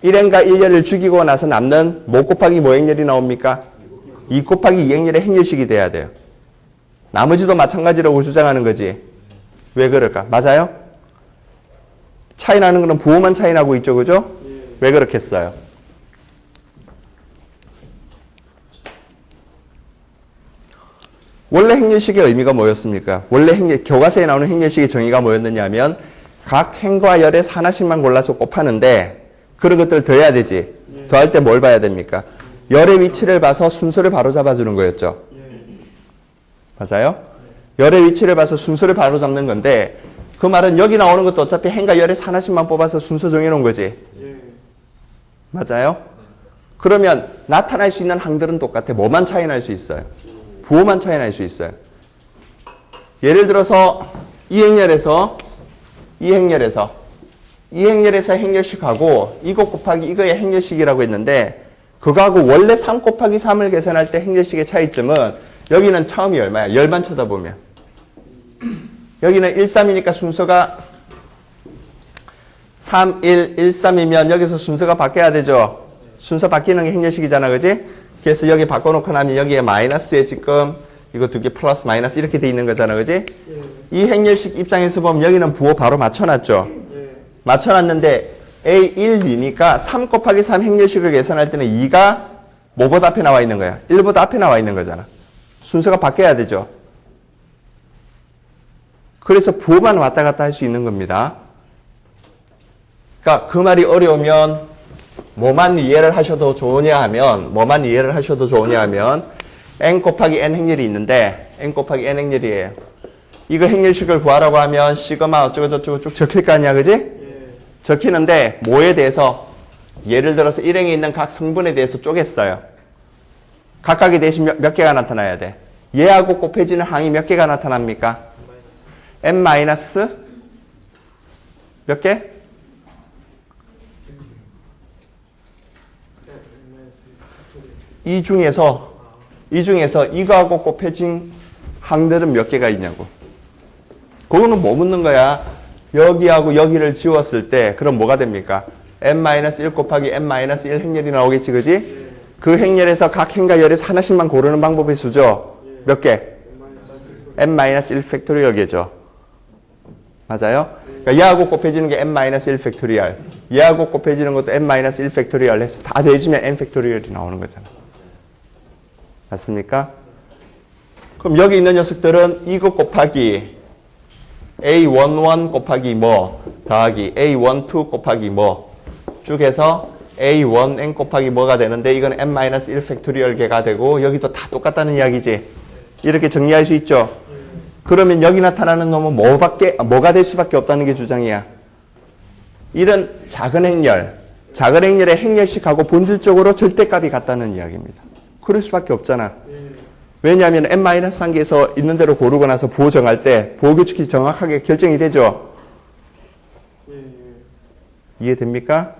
1행과 1열을 죽이고 나서 남는 뭐 곱하기 뭐 행렬이 나옵니까? 2 곱하기 2 행렬의 행렬식이 돼야 돼요. 나머지도 마찬가지라고 주장하는 거지. 왜 그럴까? 맞아요? 차이 나는 거는 부호만 차이 나고 있죠. 그죠? 왜 그렇겠어요? 원래 행렬식의 의미가 뭐였습니까? 원래 교과서에 나오는 행렬식의 정의가 뭐였느냐 하면 각 행과 열에서 하나씩만 골라서 곱하는데 그런 것들을 더해야 되지. 더할 때 뭘 봐야 됩니까? 열의 위치를 봐서 순서를 바로 잡아주는 거였죠. 맞아요? 열의 위치를 봐서 순서를 바로 잡는 건데 그 말은 여기 나오는 것도 어차피 행과 열에서 하나씩만 뽑아서 순서 정해놓은 거지. 맞아요? 그러면 나타날 수 있는 항들은 똑같아. 뭐만 차이 날 수 있어요? 부호만 차이 날 수 있어요. 예를 들어서 이 행렬에서 행렬식하고 이것 곱하기 이거의 행렬식이라고 했는데 그거하고 원래 3 곱하기 3을 계산할 때 행렬식의 차이점은 여기는 처음이 얼마야? 열만 쳐다보면. 여기는 1, 3이니까 순서가 3, 1, 1, 3이면 여기서 순서가 바뀌어야 되죠. 순서 바뀌는 게 행렬식이잖아. 그지? 그래서 여기 바꿔놓고 나면 여기에 마이너스에 지금 이거 두 개 플러스 마이너스 이렇게 돼 있는 거잖아. 그지? 이 행렬식 입장에서 보면 여기는 부호 바로 맞춰놨죠. 맞춰놨는데 A1, 2니까 3 곱하기 3 행렬식을 계산할 때는 2가 뭐보다 앞에 나와 있는 거야? 1보다 앞에 나와 있는 거잖아. 순서가 바뀌어야 되죠. 그래서 부호만 왔다 갔다 할 수 있는 겁니다. 그러니까 그 말이 어려우면 뭐만 이해를 하셔도 좋으냐 하면 n 곱하기 n 행렬이 있는데 n 곱하기 n 행렬이에요. 이거 행렬식을 구하라고 하면 시그마 어쩌고저쩌고 쭉 적힐 거 아니야. 그지? 적히는데 뭐에 대해서 예를 들어서 일행에 있는 각 성분에 대해서 쪼갰어요. 각각에 대신 몇 개가 나타나야 돼? 얘하고 곱해지는 항이 몇 개가 나타납니까? n 마이너스 몇 개? 이 중에서 이거하고 곱해진 항들은 몇 개가 있냐고. 그거는 뭐 묻는 거야? 여기하고 여기를 지웠을 때 그럼 뭐가 됩니까? n-1 곱하기 n-1 행렬이 나오겠지. 그지? 그 행렬에서 각 행과 열에서 하나씩만 고르는 방법의 수죠. 몇 개? n-1 팩토리얼 개죠. 맞아요? 그러니까 얘하고 곱해지는 게 n-1 팩토리얼, 얘하고 곱해지는 것도 n-1 팩토리얼 해서 다 더해지면 n 팩토리얼이 나오는 거잖아. 맞습니까? 그럼 여기 있는 녀석들은 이거 곱하기 A11 곱하기 뭐 더하기 A12 곱하기 뭐 쭉 해서 A1n 곱하기 뭐가 되는데 이건 n-1 팩토리얼 개가 되고 여기도 다 똑같다는 이야기지. 이렇게 정리할 수 있죠. 그러면 여기 나타나는 놈은 뭐가 될 수밖에 없다는 게 주장이야. 이런 작은 행렬의 행렬식하고 본질적으로 절대값이 같다는 이야기입니다. 그럴 수밖에 없잖아. 왜냐하면 n-1개에서 있는 대로 고르고 나서 부호 정할 때 부호 규칙이 정확하게 결정이 되죠. 이해됩니까?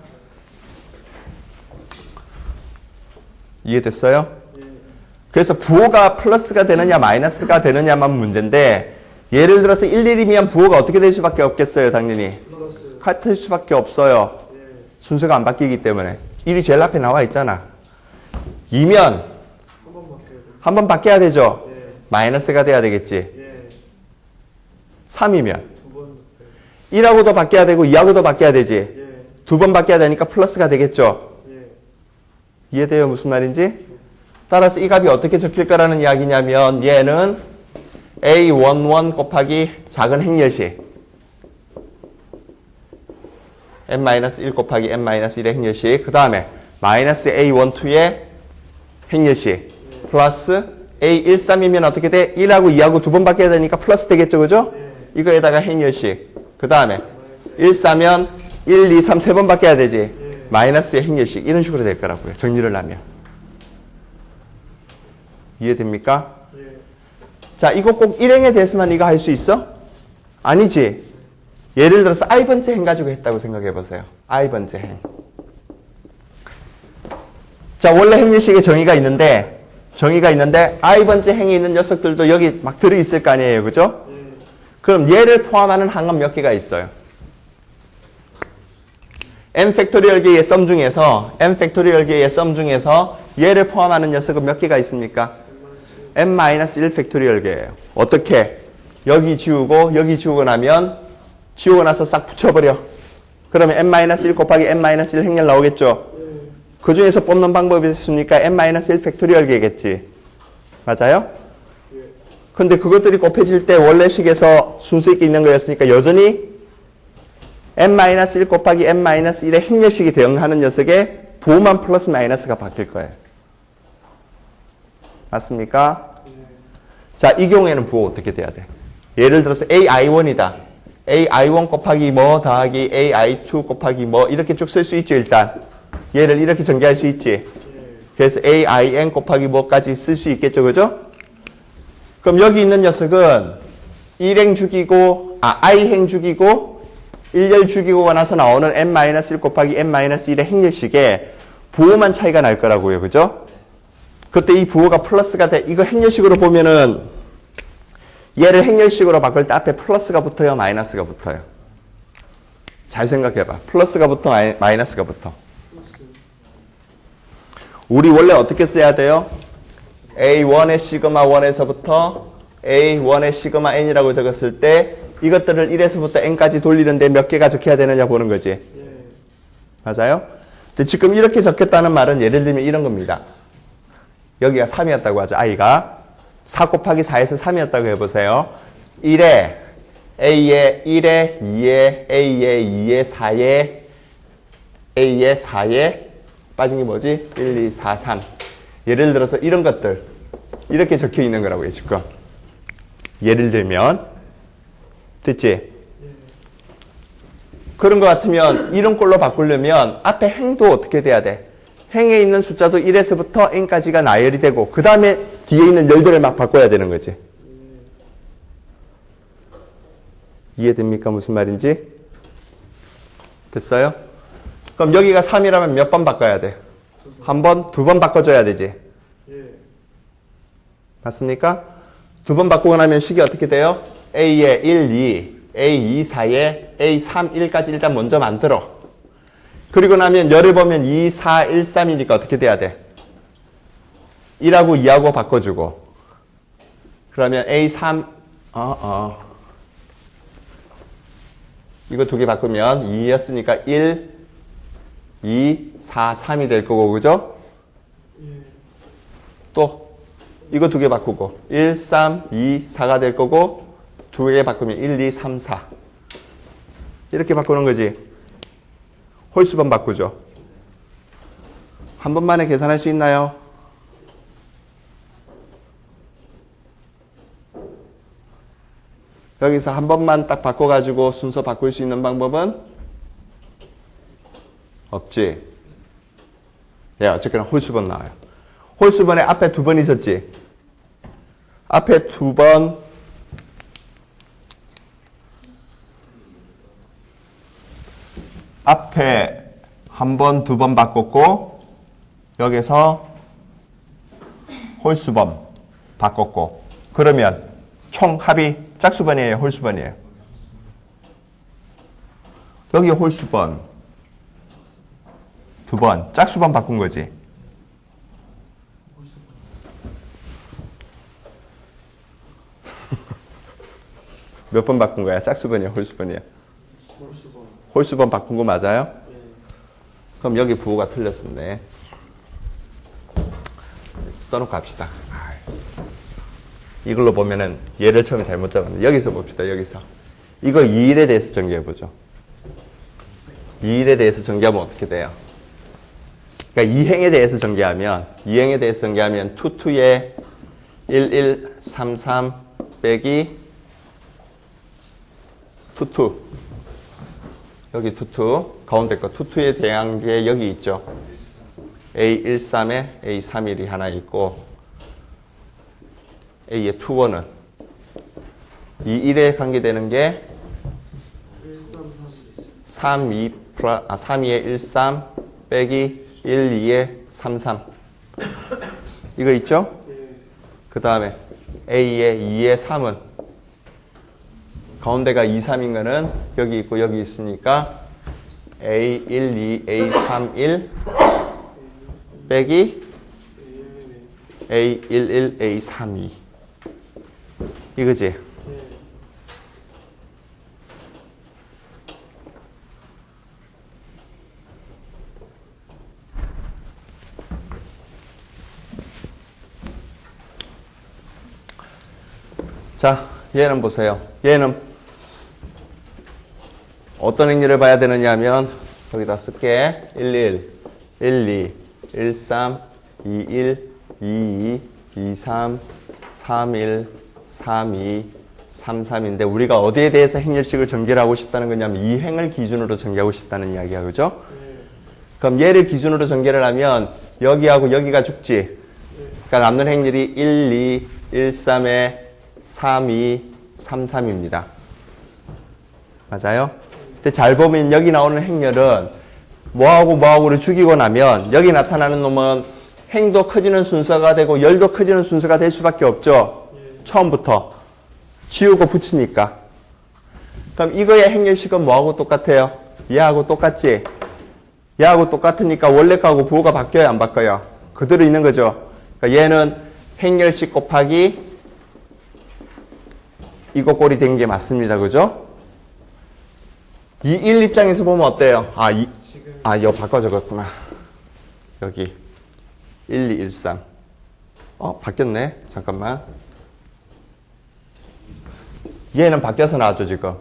이해됐어요? 그래서 부호가 플러스가 되느냐 마이너스가 되느냐만 문제인데 예를 들어서 1, 1이면 부호가 어떻게 될 수밖에 없겠어요? 당연히 같을 수밖에 없어요. 순서가 안 바뀌기 때문에. 1이 제일 앞에 나와 있잖아. 2면 한 번 바뀌어야 되죠. 마이너스가 돼야 되겠지. 3이면 1하고도 바뀌어야 되고 2하고도 바뀌어야 되지. 두 번 바뀌어야 되니까 플러스가 되겠죠. 이해돼요? 무슨 말인지? 따라서 이 값이 어떻게 적힐 거라는 이야기냐면 얘는 A11 곱하기 작은 행렬식 n-1 곱하기 n-1의 행렬식 그 다음에 마이너스 A12의 행렬식 플러스 A13이면 어떻게 돼? 1하고 2하고 두 번 바뀌어야 되니까 플러스 되겠죠. 그죠? 이거에다가 행렬식 그 다음에 14면 1, 2, 3 세 번 바뀌어야 되지. 마이너스의 행렬식 이런 식으로 될 거라고요. 정리를 하면. 이해됩니까? 자, 이거 꼭 일행에 대해서만 이거 할 수 있어? 아니지. 예를 들어서 i번째 행 가지고 했다고 생각해 보세요. i번째 행. 자, 원래 행렬식에 정의가 있는데 i번째 행에 있는 녀석들도 여기 막 들어있을 거 아니에요. 그죠? 그럼 얘를 포함하는 항은 몇 개가 있어요? n 팩토리얼 개의 썸 중에서 얘를 포함하는 녀석은 몇 개가 있습니까? n-1 팩토리얼 개예요. 어떻게? 여기 지우고 나면 지우고 나서 싹 붙여버려. 그러면 n-1 곱하기 n-1 행렬 나오겠죠? 그 중에서 뽑는 방법이 있으니까 n-1 팩토리얼 개겠지. 맞아요? 근데 그것들이 곱해질 때 원래식에서 순서 있게 있는 거였으니까 여전히 n-1 곱하기 n-1의 행렬식이 대응하는 녀석의 부호만 플러스 마이너스가 바뀔 거예요. 맞습니까? 자, 이 경우에는 부호 어떻게 돼야 돼? 예를 들어서 AI1이다. AI1 곱하기 뭐 더하기 AI2 곱하기 뭐 이렇게 쭉 쓸 수 있죠, 일단. 얘를 이렇게 전개할 수 있지. 그래서 AIN 곱하기 뭐까지 쓸 수 있겠죠, 그죠? 그럼 여기 있는 녀석은 1행 죽이고, i행 죽이고, 1열 죽이고 나서 나오는 n-1 곱하기 n-1의 행렬식에 부호만 차이가 날 거라고요, 그죠? 그때 이 부호가 플러스가 돼. 이거 행렬식으로 보면은 얘를 행렬식으로 바꿀 때 앞에 플러스가 붙어요, 마이너스가 붙어요? 잘 생각해봐. 플러스가 붙어, 마이너스가 붙어? 우리 원래 어떻게 써야 돼요? A1의 시그마 1에서부터 A1의 시그마 n이라고 적었을 때 이것들을 1에서부터 n까지 돌리는데 몇 개가 적혀야 되느냐 보는 거지. 맞아요? 근데 지금 이렇게 적혔다는 말은 예를 들면 이런 겁니다. 여기가 3이었다고 하죠. i가 4 곱하기 4에서 3이었다고 해보세요. 1에 a에 1에 2에 a에 2에 4에 a에 4에 빠진 게 뭐지? 1, 2, 4, 3. 예를 들어서 이런 것들 이렇게 적혀 있는 거라고요, 지금. 예를 들면 됐지? 그런 것 같으면 이런 꼴로 바꾸려면 앞에 행도 어떻게 돼야 돼? 행에 있는 숫자도 1에서부터 n까지가 나열이 되고 그 다음에 뒤에 있는 열들을 막 바꿔야 되는 거지. 이해됩니까? 무슨 말인지? 됐어요? 그럼 여기가 3이라면 몇 번 바꿔야 돼? 한 번, 두 번 바꿔줘야 되지. 맞습니까? 두 번 바꾸고 나면 식이 어떻게 돼요? A에 1, 2, A 2, 4에 A 3, 1까지 일단 먼저 만들어. 그리고 나면 열을 보면 2, 4, 1, 3이니까 어떻게 돼야 돼? 1하고 2하고 바꿔주고. 그러면 A 3, 이거 두 개 바꾸면 2였으니까 1, 2, 4, 3이 될 거고, 그죠? 또, 이거 두 개 바꾸고, 1, 3, 2, 4가 될 거고, 두 개 바꾸면 1, 2, 3, 4. 이렇게 바꾸는 거지. 홀수번 바꾸죠. 한 번만에 계산할 수 있나요? 여기서 한 번만 딱 바꿔가지고 순서 바꿀 수 있는 방법은 없지. 예, 어쨌거나 홀수번 나와요. 홀수번에 앞에 두 번 있었지. 앞에 두 번, 앞에 한 번, 두 번 바꿨고 여기서 홀수번 바꿨고 그러면 총 합이 짝수번이에요, 홀수번이에요? 여기 홀수번 두 번, 짝수번 바꾼 거지. 몇 번 바꾼 거야? 짝수번이야, 홀수번이야? 홀수번 바꾼 거 맞아요? 그럼 여기 부호가 틀렸었네. 써놓고 합시다. 이걸로 보면은 얘를 처음에 잘못 잡았는데 여기서 봅시다. 여기서 이거 2일에 대해서 전개해보죠. 2일에 대해서 전개하면 어떻게 돼요? 그러니까 2행에 대해서 전개하면 2행에 대해서 전개하면 2, 2에 1, 1, 3, 3 빼기 2, 2 여기 2, 2 가운데 거 2, 2에 대한 게 여기 있죠. A13에 A31이 하나 있고 A의 2, 1은 이 1에 관계되는 게 3, 2, 3, 2에 13 빼기 1, 2에 3, 3 이거 있죠? 그 다음에 A의 2에 3은 가운데가 2, 3인 거는 여기 있고 여기 있으니까 A1, 2, A3, 1 빼기 A1, 1, A3, 2 이거지? 자, 얘는 보세요. 얘는 어떤 행렬을 봐야 되느냐 하면 여기다 쓸게. 11, 12, 13, 21, 22, 23, 31, 3, 2, 3, 3인데 우리가 어디에 대해서 행렬식을 전개를 하고 싶다는 거냐면 이 행을 기준으로 전개하고 싶다는 이야기야. 그죠? 그럼 얘를 기준으로 전개를 하면 여기하고 여기가 죽지. 그러니까 남는 행렬이 1, 2, 1, 3에 3, 2, 3, 3입니다. 맞아요? 근데 잘 보면 여기 나오는 행렬은 뭐하고를 죽이고 나면 여기 나타나는 놈은 행도 커지는 순서가 되고 열도 커지는 순서가 될 수밖에 없죠. 처음부터. 지우고 붙이니까. 그럼 이거의 행렬식은 뭐하고 똑같아요? 얘하고 똑같지? 얘하고 똑같으니까 원래 거하고 부호가 바뀌어요? 안 바뀌어요? 그대로 있는 거죠. 그러니까 얘는 행렬식 곱하기 이거 꼴이 된 게 맞습니다. 그죠? 이 1 입장에서 보면 어때요? 이거 바꿔 적었구나. 여기 1, 2, 1, 3. 바뀌었네. 잠깐만. 얘는 바뀌어서 나왔죠, 지금.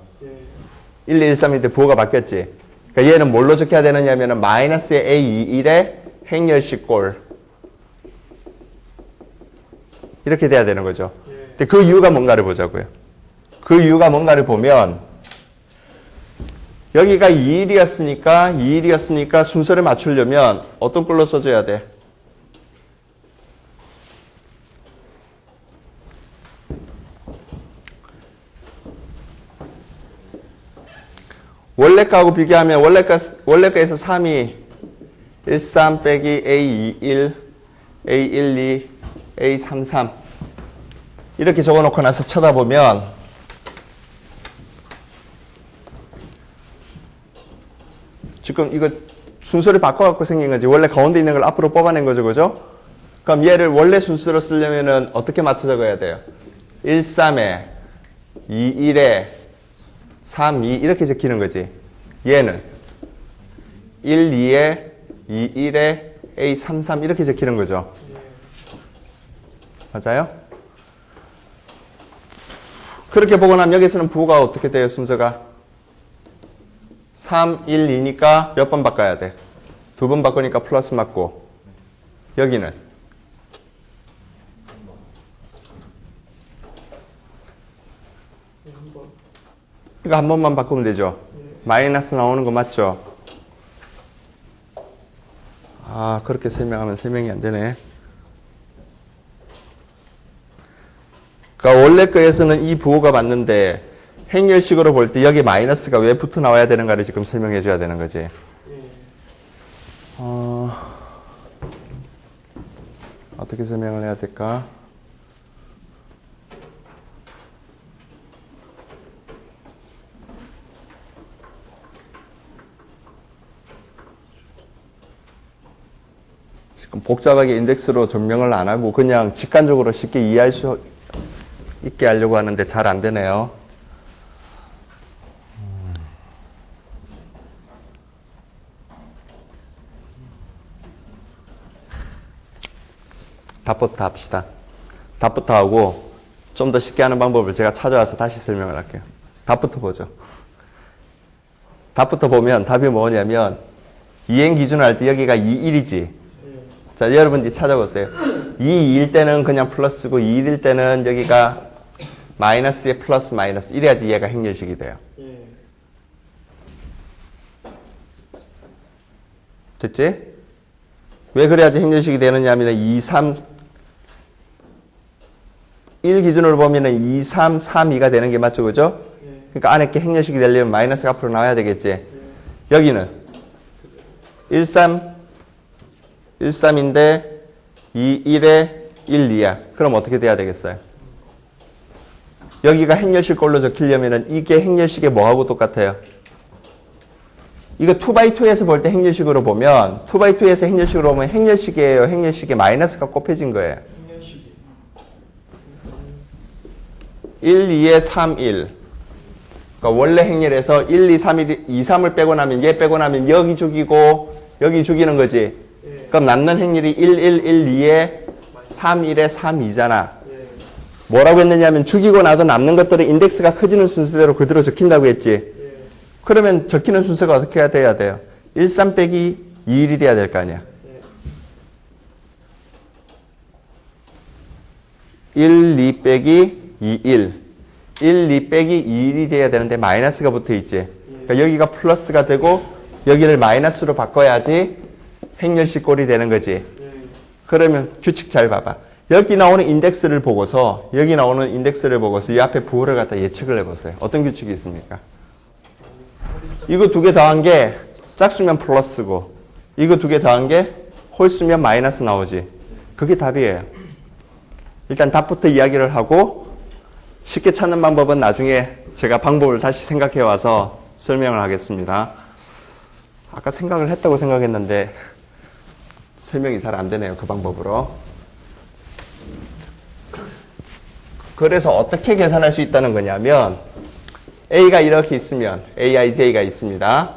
1, 2, 1, 3인데 부호가 바뀌었지. 그러니까 얘는 뭘로 적혀야 되느냐면은 마이너스의 A, 2, 1의 행렬식 꼴. 이렇게 돼야 되는 거죠. 근데 그 이유가 뭔가를 보자고요. 그 이유가 뭔가를 보면 여기가 2일이었으니까 순서를 맞추려면 어떤 꼴로 써줘야 돼? 원래 거하고 비교하면 원래 거에서 3이 1, 3 빼기 A, 2, 1, A, 1, 2, A, 3, 3 이렇게 적어놓고 나서 쳐다보면 지금 이거 순서를 바꿔갖고 생긴 거지. 원래 가운데 있는 걸 앞으로 뽑아낸 거죠. 그죠? 그럼 얘를 원래 순서로 쓰려면은 어떻게 맞춰 적어야 돼요? 1, 3에 2, 1에 3, 2 이렇게 적히는 거지. 얘는 1, 2에 2, 1에 A, 3, 3 이렇게 적히는 거죠. 맞아요? 그렇게 보고 나면 여기서는 부호가 어떻게 돼요? 순서가 3, 1, 2니까 몇 번 바꿔야 돼? 2번 바꾸니까 플러스 맞고 여기는 이거 한 번만 바꾸면 되죠? 마이너스 나오는 거 맞죠? 그렇게 설명하면 설명이 안 되네. 그러니까 원래 거에서는 이 부호가 맞는데 행렬식으로 볼 때 여기 마이너스가 왜 붙어 나와야 되는가를 지금 설명해 줘야 되는 거지. 어떻게 설명을 해야 될까? 지금 복잡하게 인덱스로 증명을 안 하고 그냥 직관적으로 쉽게 이해할 수 있게 하려고 하는데 잘 안 되네요. 답부터 합시다. 답부터 하고 좀 더 쉽게 하는 방법을 제가 찾아와서 다시 설명을 할게요. 답부터 보죠. 답부터 보면 답이 뭐냐면 이행 기준을 할 때 여기가 2, 1이지. 자, 여러분들이 찾아보세요. 2, 2일 때는 그냥 플러스고 2, 1일 때는 여기가 마이너스에 플러스 마이너스 이래야지 얘가 행렬식이 돼요. 됐지? 왜 그래야지 행렬식이 되느냐 하면 2, 3 1 기준으로 보면은 2, 3, 3, 2가 되는 게 맞죠? 그죠? 그러니까 안에 게 행렬식이 되려면 마이너스가 앞으로 나와야 되겠지? 여기는 1, 3, 1, 3인데 2, 1에 1, 2야. 그럼 어떻게 돼야 되겠어요? 여기가 행렬식 꼴로 적히려면은 이게 행렬식에 뭐하고 똑같아요? 이거 2x2에서 볼 때 행렬식으로 보면 2x2에서 행렬식으로 보면 행렬식이에요. 행렬식에 마이너스가 곱해진 거예요. 1, 2에 3, 1. 그러니까 원래 행렬에서 1, 2, 3, 1, 2, 3을 빼고 나면 얘 빼고 나면 여기 죽이고 여기 죽이는 거지. 그럼 남는 행렬이 1, 1, 1, 2에 3, 1에 3, 2잖아. 뭐라고 했느냐면 죽이고 나도 남는 것들은 인덱스가 커지는 순서대로 그대로 적힌다고 했지. 그러면 적히는 순서가 어떻게 돼야 돼요? 1, 3 빼기 2, 1이 돼야 될 거 아니야. 1, 2 빼기 2, 1. 1, 2 빼기 2, 1이 돼야 되는데 마이너스가 붙어 있지. 그러니까 여기가 플러스가 되고 여기를 마이너스로 바꿔야지 행렬식 꼴이 되는 거지. 그러면 규칙 잘 봐봐. 여기 나오는 인덱스를 보고서 이 앞에 부호를 갖다 예측을 해보세요. 어떤 규칙이 있습니까? 이거 두 개 더한 게 짝수면 플러스고 이거 두 개 더한 게 홀수면 마이너스 나오지. 그게 답이에요. 일단 답부터 이야기를 하고 쉽게 찾는 방법은 나중에 제가 방법을 다시 생각해 와서 설명을 하겠습니다. 아까 생각을 했다고 생각했는데 설명이 잘 안 되네요. 그 방법으로. 그래서 어떻게 계산할 수 있다는 거냐면 A가 이렇게 있으면 AIJ가 있습니다.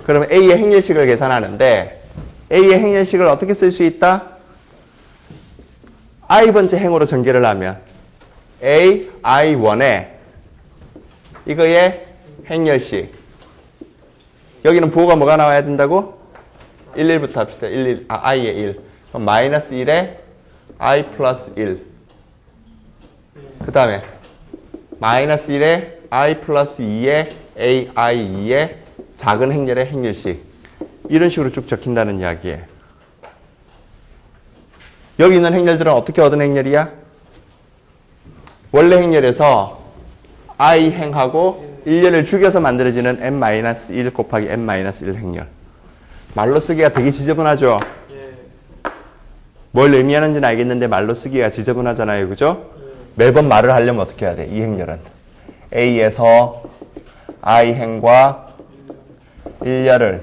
그러면 A의 행렬식을 계산하는데 A의 행렬식을 어떻게 쓸 수 있다? i번째 행으로 전개를 하면 A, I1에 이거의 행렬식. 여기는 부호가 뭐가 나와야 된다고? 1, 1부터 합시다. i의 1. 그럼 마이너스 1에 I 플러스 1. 그 다음에 마이너스 1에 I 플러스 2에 AI2의 작은 행렬의 행렬식. 이런 식으로 쭉 적힌다는 이야기예요. 여기 있는 행렬들은 어떻게 얻은 행렬이야? 원래 행렬에서 I 행하고 1렬을 죽여서 만들어지는 n-1 곱하기 n-1 행렬. 말로 쓰기가 되게 지저분하죠? 뭘 의미하는지는 알겠는데 말로 쓰기가 지저분하잖아요. 그죠? 매번 말을 하려면 어떻게 해야 돼? 이 행렬은 A에서 I 행과 1렬을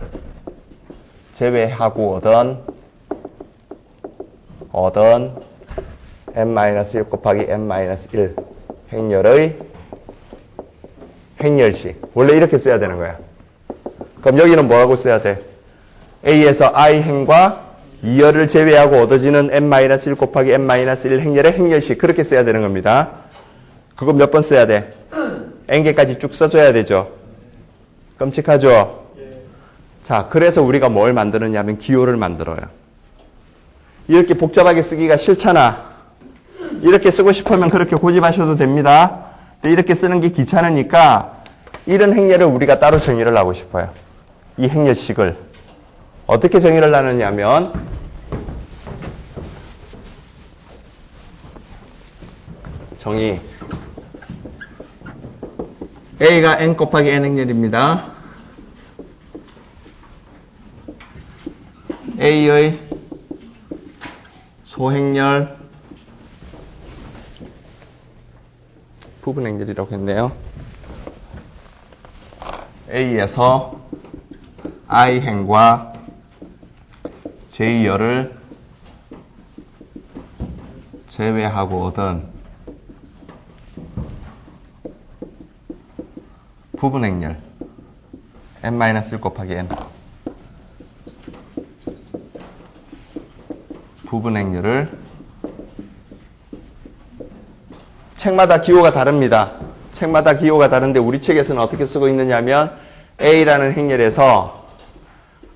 제외하고 얻은 n-1 곱하기 n-1 행렬의 행렬식. 원래 이렇게 써야 되는 거야. 그럼 여기는 뭐라고 써야 돼? A에서 I 행과 2열을 제외하고 얻어지는 n-1 곱하기 n-1 행렬의 행렬식. 그렇게 써야 되는 겁니다. 그거 몇 번 써야 돼? n개까지 쭉 써줘야 되죠. 끔찍하죠? 자, 그래서 우리가 뭘 만드느냐 하면 기호를 만들어요. 이렇게 복잡하게 쓰기가 싫잖아. 이렇게 쓰고 싶으면 그렇게 고집하셔도 됩니다. 근데 이렇게 쓰는 게 귀찮으니까 이런 행렬을 우리가 따로 정의를 하고 싶어요. 이 행렬식을. 어떻게 정의를 하느냐면 정의 A가 n 곱하기 n 행렬입니다. A의 소행렬 부분 행렬이라고 했네요. A에서 I 행과 J열을 제외하고 얻은 부분 행렬 n-1 곱하기 n 부분 행렬을 책마다 기호가 다릅니다. 책마다 기호가 다른데 우리 책에서는 어떻게 쓰고 있느냐면 A라는 행렬에서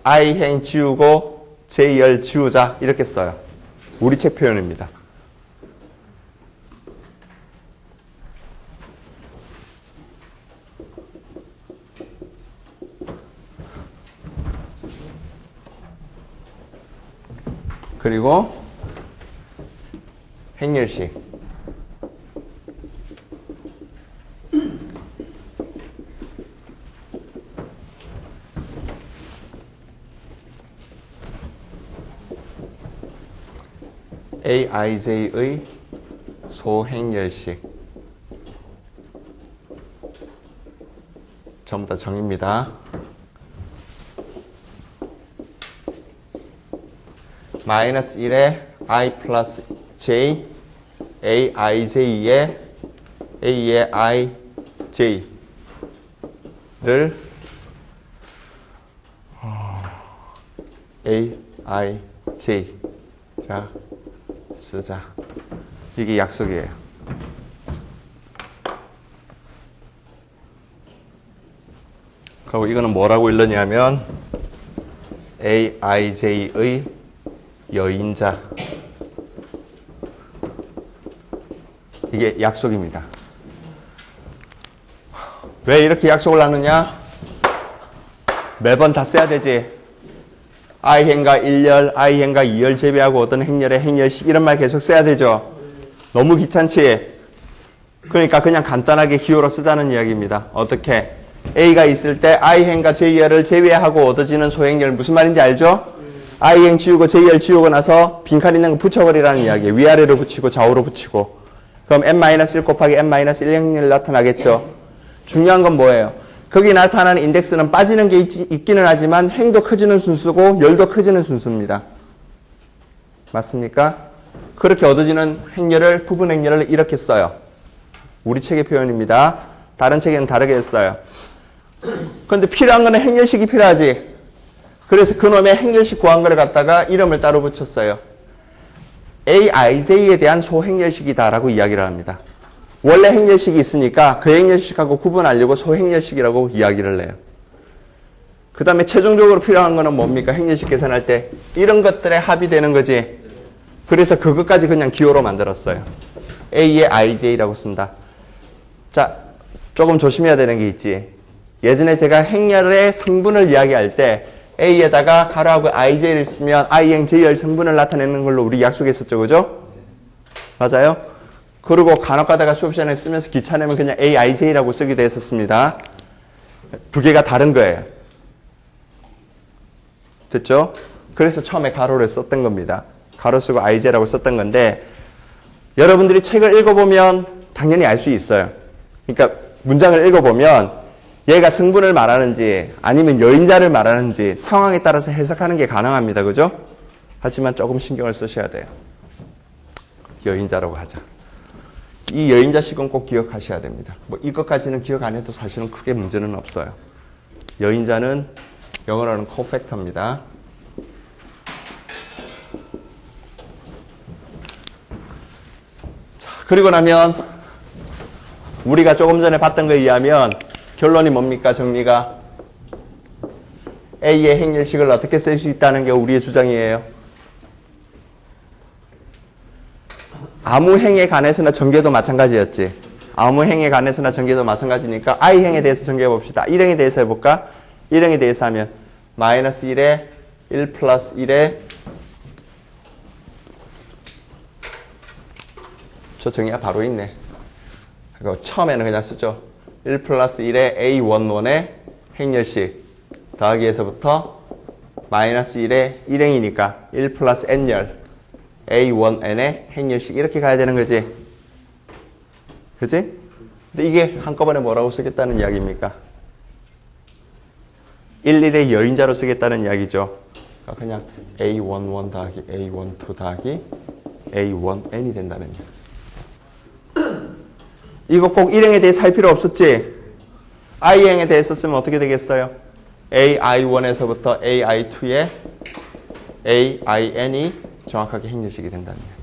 I행 지우고 J열 지우자 이렇게 써요. 우리 책 표현입니다. 그리고 행렬식 AIJ의 소행렬식 전부 다 정의입니다. 마이너스 1에 I 플러스 J AIJ에 A의 IJ를 AIJ라 쓰자. 이게 약속이에요. 그리고 이거는 뭐라고 읽느냐면 AIJ의 여인자 이게 약속입니다. 왜 이렇게 약속을 하느냐? 매번 다 써야 되지. I행과 1열, I행과 2열 제외하고 어떤 행렬에 행렬식 이런 말 계속 써야 되죠. 너무 귀찮지? 그러니까 그냥 간단하게 기호로 쓰자는 이야기입니다. 어떻게? A가 있을 때 I행과 J열을 제외하고 얻어지는 소행렬 무슨 말인지 알죠? I행 지우고 J열 지우고 나서 빈칸 있는 거 붙여버리라는 이야기예요. 위아래로 붙이고 좌우로 붙이고. 그럼 n-1 곱하기 n-1 행렬 나타나겠죠? 중요한 건 뭐예요? 거기 나타나는 인덱스는 빠지는 게 있기는 하지만 행도 커지는 순수고 열도 커지는 순수입니다. 맞습니까? 그렇게 얻어지는 행렬을, 부분 행렬을 이렇게 써요. 우리 책의 표현입니다. 다른 책에는 다르게 했어요. 그런데 필요한 거는 행렬식이 필요하지. 그래서 그놈의 행렬식 구한 거를 갖다가 이름을 따로 붙였어요. AIJ에 대한 소행렬식이다라고 이야기를 합니다. 원래 행렬식이 있으니까 그 행렬식하고 구분하려고 소행렬식이라고 이야기를 해요. 그 다음에 최종적으로 필요한 거는 뭡니까? 행렬식 계산할 때 이런 것들에 합이 되는 거지. 그래서 그것까지 그냥 기호로 만들었어요. A의 IJ라고 쓴다. 자, 조금 조심해야 되는 게 있지. 예전에 제가 행렬의 성분을 이야기할 때 A에다가 가로하고 IJ를 쓰면 I행 J열 성분을 나타내는 걸로 우리 약속했었죠. 그죠? 맞아요? 그리고 간혹 가다가 수업 시간에 쓰면서 귀찮으면 그냥 AIJ라고 쓰기도 했었습니다. 두 개가 다른 거예요. 됐죠? 그래서 처음에 가로를 썼던 겁니다. 가로 쓰고 IJ라고 썼던 건데 여러분들이 책을 읽어보면 당연히 알 수 있어요. 그러니까 문장을 읽어보면 얘가 성분을 말하는지 아니면 여인자를 말하는지 상황에 따라서 해석하는 게 가능합니다. 그죠? 하지만 조금 신경을 쓰셔야 돼요. 여인자라고 하자. 이 여인자식은 꼭 기억하셔야 됩니다. 뭐 이것까지는 기억 안 해도 사실은 크게 문제는 없어요. 여인자는 영어로는 코팩터입니다. 자, 그리고 나면 우리가 조금 전에 봤던 거에 의하면 결론이 뭡니까? 정리가 A의 행렬식을 어떻게 쓸 수 있다는 게 우리의 주장이에요. 아무 행에 관해서나 전개도 마찬가지였지. 아무 행에 관해서나 전개도 마찬가지니까 I행에 대해서 전개해 봅시다. 1행에 대해서 해볼까? 1행에 대해서 하면 마이너스 1에 1 플러스 1에 저 정의가 바로 있네. 그리고 처음에는 그냥 쓰죠. 1 플러스 1에 A11의 행렬식 더하기에서부터 마이너스 1에 1행이니까 1 플러스 n열 A1n의 행렬식 이렇게 가야 되는 거지. 그치? 근데 이게 한꺼번에 뭐라고 쓰겠다는 이야기입니까? 1,1의 여인자로 쓰겠다는 이야기죠. 그냥 A11 더하기 A12 더하기 A1n이 된다는 이야기. 이거 꼭 1행에 대해 살 필요 없었지? I행에 대해 썼으면 어떻게 되겠어요? AI1에서부터 AI2에 AIN이 정확하게 행렬식이 된다는 거예요.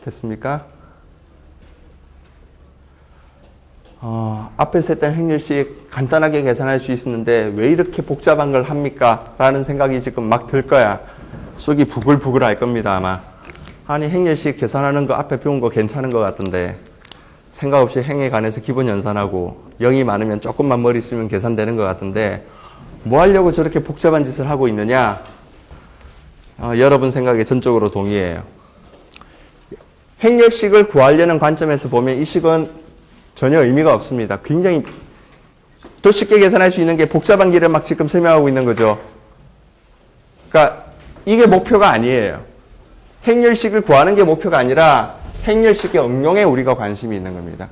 됐습니까? 앞에서 했던 행렬식 간단하게 계산할 수 있었는데 왜 이렇게 복잡한 걸 합니까? 라는 생각이 지금 막 들 거야. 속이 부글부글 할 겁니다, 아마. 아니, 행렬식 계산하는 거 앞에 배운 거 괜찮은 것 같던데 생각 없이 행에 관해서 기본 연산하고 0이 많으면 조금만 머리 쓰면 계산되는 것 같은데 뭐 하려고 저렇게 복잡한 짓을 하고 있느냐? 여러분 생각에 전적으로 동의해요. 행렬식을 구하려는 관점에서 보면 이 식은 전혀 의미가 없습니다. 굉장히 더 쉽게 계산할 수 있는 게 복잡한 길을 막 지금 설명하고 있는 거죠. 그러니까 이게 목표가 아니에요. 행렬식을 구하는 게 목표가 아니라 행렬식의 응용에 우리가 관심이 있는 겁니다.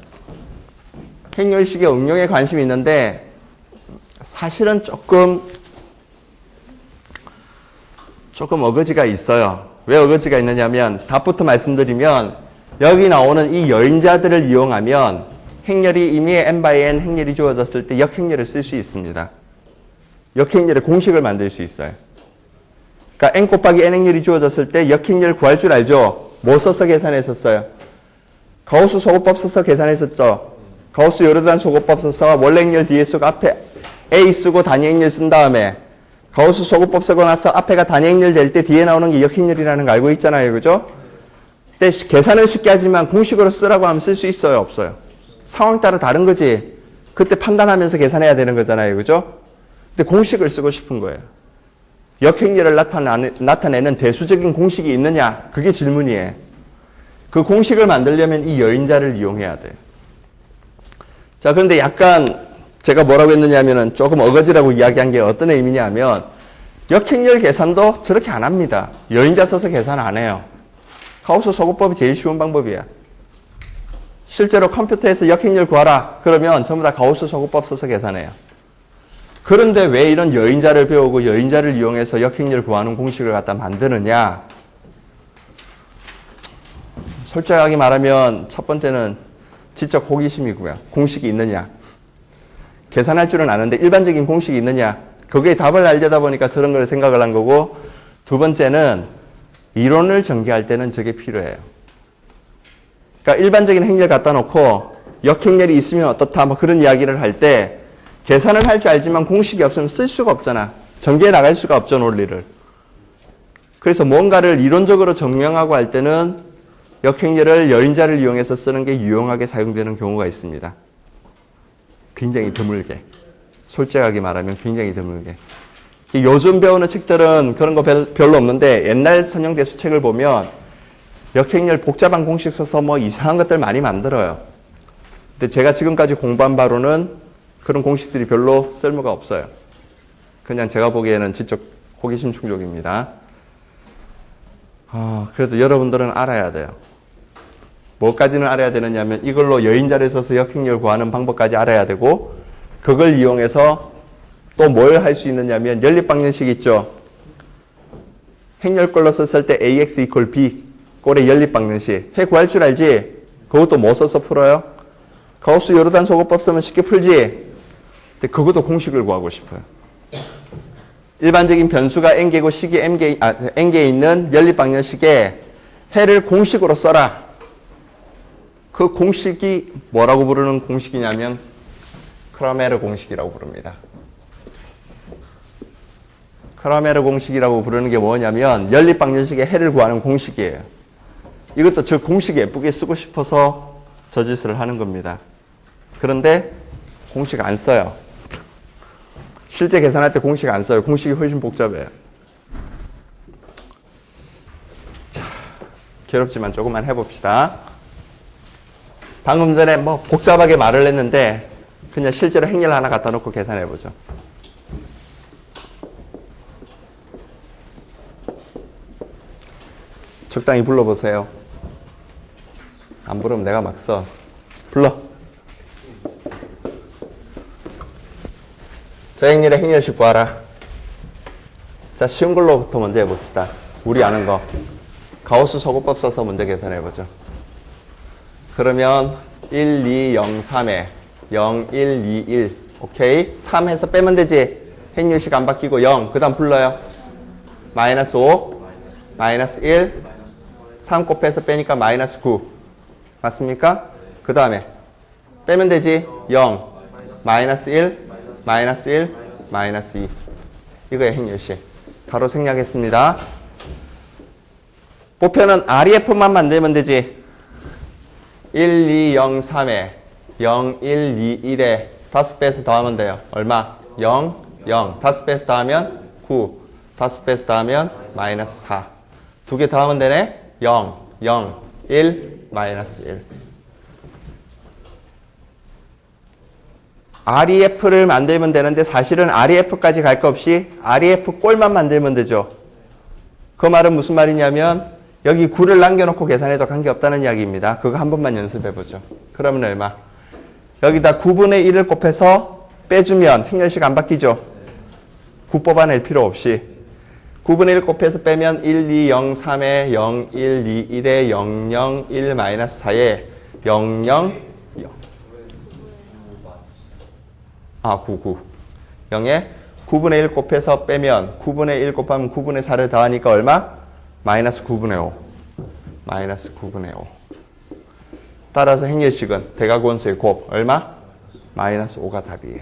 행렬식의 응용에 관심이 있는데 사실은 조금 어거지가 있어요. 왜 어거지가 있느냐면 답부터 말씀드리면 여기 나오는 이 여인자들을 이용하면 행렬이 이미 n/n 행렬이 주어졌을 때 역행렬을 쓸 수 있습니다. 역행렬의 공식을 만들 수 있어요. 그러니까 n 곱하기 n 행렬이 주어졌을 때 역행렬 구할 줄 알죠? 뭐 써서 계산했었어요? 가우스 소거법 써서 계산했었죠? 가우스 요르단 소거법 써서 원래 행렬 뒤에 쓰고 앞에 a 쓰고 단위 행렬 쓴 다음에 가우스 소구법 쓰고 나서 앞에가 단위행렬 될 때 뒤에 나오는 게 역행렬이라는 거 알고 있잖아요. 그죠? 근데 계산은 쉽게 하지만 공식으로 쓰라고 하면 쓸 수 있어요? 없어요? 상황 따라 다른 거지. 그때 판단하면서 계산해야 되는 거잖아요. 그죠? 근데 공식을 쓰고 싶은 거예요. 역행렬을 나타내는 대수적인 공식이 있느냐? 그게 질문이에요. 그 공식을 만들려면 이 여인자를 이용해야 돼요. 자, 그런데 약간 제가 뭐라고 했느냐면은 조금 어거지라고 이야기한 게 어떤 의미냐면 역행렬 계산도 저렇게 안 합니다. 여인자 써서 계산 안 해요. 가우스 소구법이 제일 쉬운 방법이야. 실제로 컴퓨터에서 역행렬 구하라 그러면 전부 다 가우스 소구법 써서 계산해요. 그런데 왜 이런 여인자를 배우고 여인자를 이용해서 역행렬 구하는 공식을 갖다 만드느냐? 솔직하게 말하면 첫 번째는 지적 호기심이고요. 공식이 있느냐? 계산할 줄은 아는데 일반적인 공식이 있느냐? 거기에 답을 알려다 보니까 저런 걸 생각을 한 거고, 두 번째는 이론을 전개할 때는 저게 필요해요. 그러니까 일반적인 행렬 갖다 놓고 역행렬이 있으면 어떻다 뭐 그런 이야기를 할 때 계산을 할 줄 알지만 공식이 없으면 쓸 수가 없잖아. 전개해 나갈 수가 없죠, 논리를. 그래서 뭔가를 이론적으로 증명하고 할 때는 역행렬을 여인자를 이용해서 쓰는 게 유용하게 사용되는 경우가 있습니다. 굉장히 드물게. 솔직하게 말하면 굉장히 드물게. 요즘 배우는 책들은 그런 거 별로 없는데 옛날 선형대수 책을 보면 역행렬 복잡한 공식 써서 뭐 이상한 것들 많이 만들어요. 근데 제가 지금까지 공부한 바로는 그런 공식들이 별로 쓸모가 없어요. 그냥 제가 보기에는 지적 호기심 충족입니다. 그래도 여러분들은 알아야 돼요. 뭐까지는 알아야 되느냐면 이걸로 여인자를 써서 역행렬 구하는 방법까지 알아야 되고, 그걸 이용해서 또 뭘 할 수 있느냐면 연립방정식 있죠. 행렬꼴로 썼을 때 ax equal b 꼴의 연립방정식 해 구할 줄 알지? 그것도 뭐 써서 풀어요? 가우스 요르단 소구법 쓰면 쉽게 풀지? 근데 그것도 공식을 구하고 싶어요. 일반적인 변수가 n개고 식이 n개에 있는 연립방정식에 해를 공식으로 써라. 그 공식이 뭐라고 부르는 공식이냐면 크라메르 공식이라고 부릅니다. 크라메르 공식이라고 부르는 게 뭐냐면 연립방정식의 해를 구하는 공식이에요. 이것도 저 공식 예쁘게 쓰고 싶어서 저 짓을 하는 겁니다. 그런데 공식 안 써요. 실제 계산할 때 공식 안 써요. 공식이 훨씬 복잡해요. 자, 괴롭지만 조금만 해봅시다. 방금 전에 뭐 복잡하게 말을 했는데 그냥 실제로 행렬 하나 갖다 놓고 계산해보죠. 적당히 불러보세요. 안 부르면 내가 막 써. 불러. 저 행렬의 행렬식 구하라. 자, 쉬운 걸로부터 먼저 해봅시다. 우리 아는 거. 가우스 소구법 써서 먼저 계산해보죠. 그러면 1, 2, 0, 3에 0, 1, 2, 1. 오케이? 3 해서 빼면 되지. 행렬식 안 바뀌고 0. 그 다음 불러요. 마이너스 5, 마이너스 1, 3 곱해서 빼니까 마이너스 9. 맞습니까? 그 다음에 빼면 되지. 0, 마이너스 1, 마이너스 1, 마이너스 2. 이거의 행렬식. 바로 생략했습니다. 보편은 REF만 만들면 되지. 1, 2, 0, 3에 0, 1, 2, 1에 5배에서 더하면 돼요. 얼마? 0, 0. 5배에서 더하면 9. 5배에서 더하면 마이너스 4. 두 개 더하면 되네? 0, 0, 1, 마이너스 1. REF를 만들면 되는데 사실은 REF까지 갈 거 없이 REF 꼴만 만들면 되죠. 그 말은 무슨 말이냐면 여기 9를 남겨놓고 계산해도 관계없다는 이야기입니다. 그거 한 번만 연습해보죠. 그러면 얼마? 여기다 9분의 1을 곱해서 빼주면 행렬식 안 바뀌죠. 9 뽑아낼 필요 없이 9분의 1 곱해서 빼면 1, 2, 0, 3에 0, 1, 2, 1에 0, 0, 1, 마이너스 4에 0, 0, 0. 9. 0에 9분의 1 곱해서 빼면 9분의 1 곱하면 9분의 4를 더하니까 얼마? 마이너스 9분의 5. 마이너스 9분의 5. 따라서 행렬식은 대각원수의 곱 얼마? 마이너스 5가 답이에요.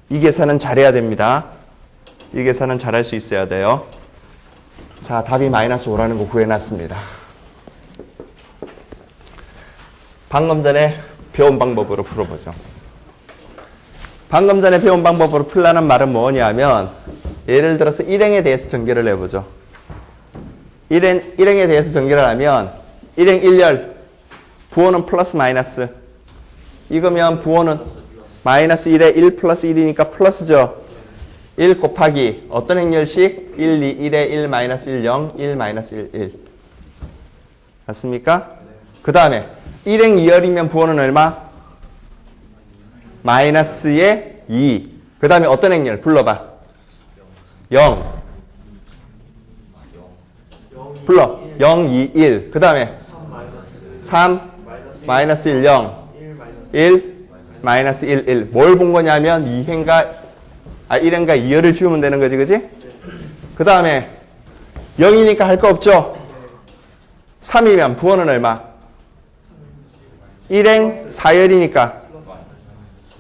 이 계산은 잘해야 됩니다. 이 계산은 잘할 수 있어야 돼요. 자, 답이 마이너스 5라는 거 구해놨습니다. 방금 전에 배운 방법으로 풀어보죠. 방금 전에 배운 방법으로 풀라는 말은 뭐냐면 예를 들어서 일행에 대해서 전개를 해보죠. 일행에 대해서 전개를 하면 일행 1열 부호는 플러스 마이너스 이거면 부호는 마이너스 1에 1 플러스 1이니까 플러스죠. 1 곱하기 어떤 행렬식? 1, 2, 1에 1 마이너스 1, 0, 1 마이너스 1, 1 맞습니까? 그 다음에 일행 2열이면 부호는 얼마? 마이너스에 2. 그 다음에 어떤 행렬? 불러봐. 0. 불러. 0, 2, 1. 그 다음에 3, 마이너스 1, 0. 1, 마이너스 1, 1. 뭘 본 거냐면 1행과 2열을 지우면 되는 거지, 그지? 그 다음에 0이니까 할 거 없죠? 3이면 부호는 얼마? 1행 4열이니까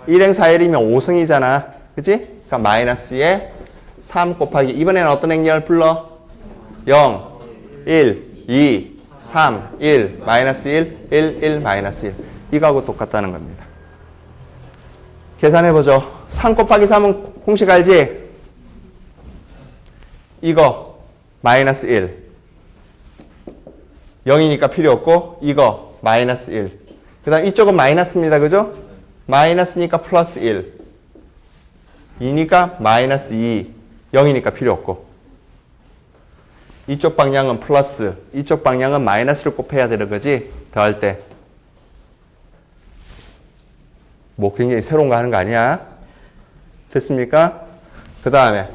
1행 4열이면 5승이잖아. 그치? 그러니까 마이너스에 3 곱하기 이번에는 어떤 행렬 불러? 0, 1, 2, 3, 1, 마이너스 1, 1, 1, 마이너스 1 이거하고 똑같다는 겁니다. 계산해보죠. 3 곱하기 3은 공식 알지? 이거 마이너스 1 0이니까 필요 없고 이거 마이너스 1 그 다음 이쪽은 마이너스입니다. 그죠? 마이너스니까 플러스 1 2니까 마이너스 2 0이니까 필요 없고 이쪽 방향은 플러스 이쪽 방향은 마이너스를 곱해야 되는 거지 더할 때 뭐 굉장히 새로운 거 하는 거 아니야? 됐습니까? 그 다음에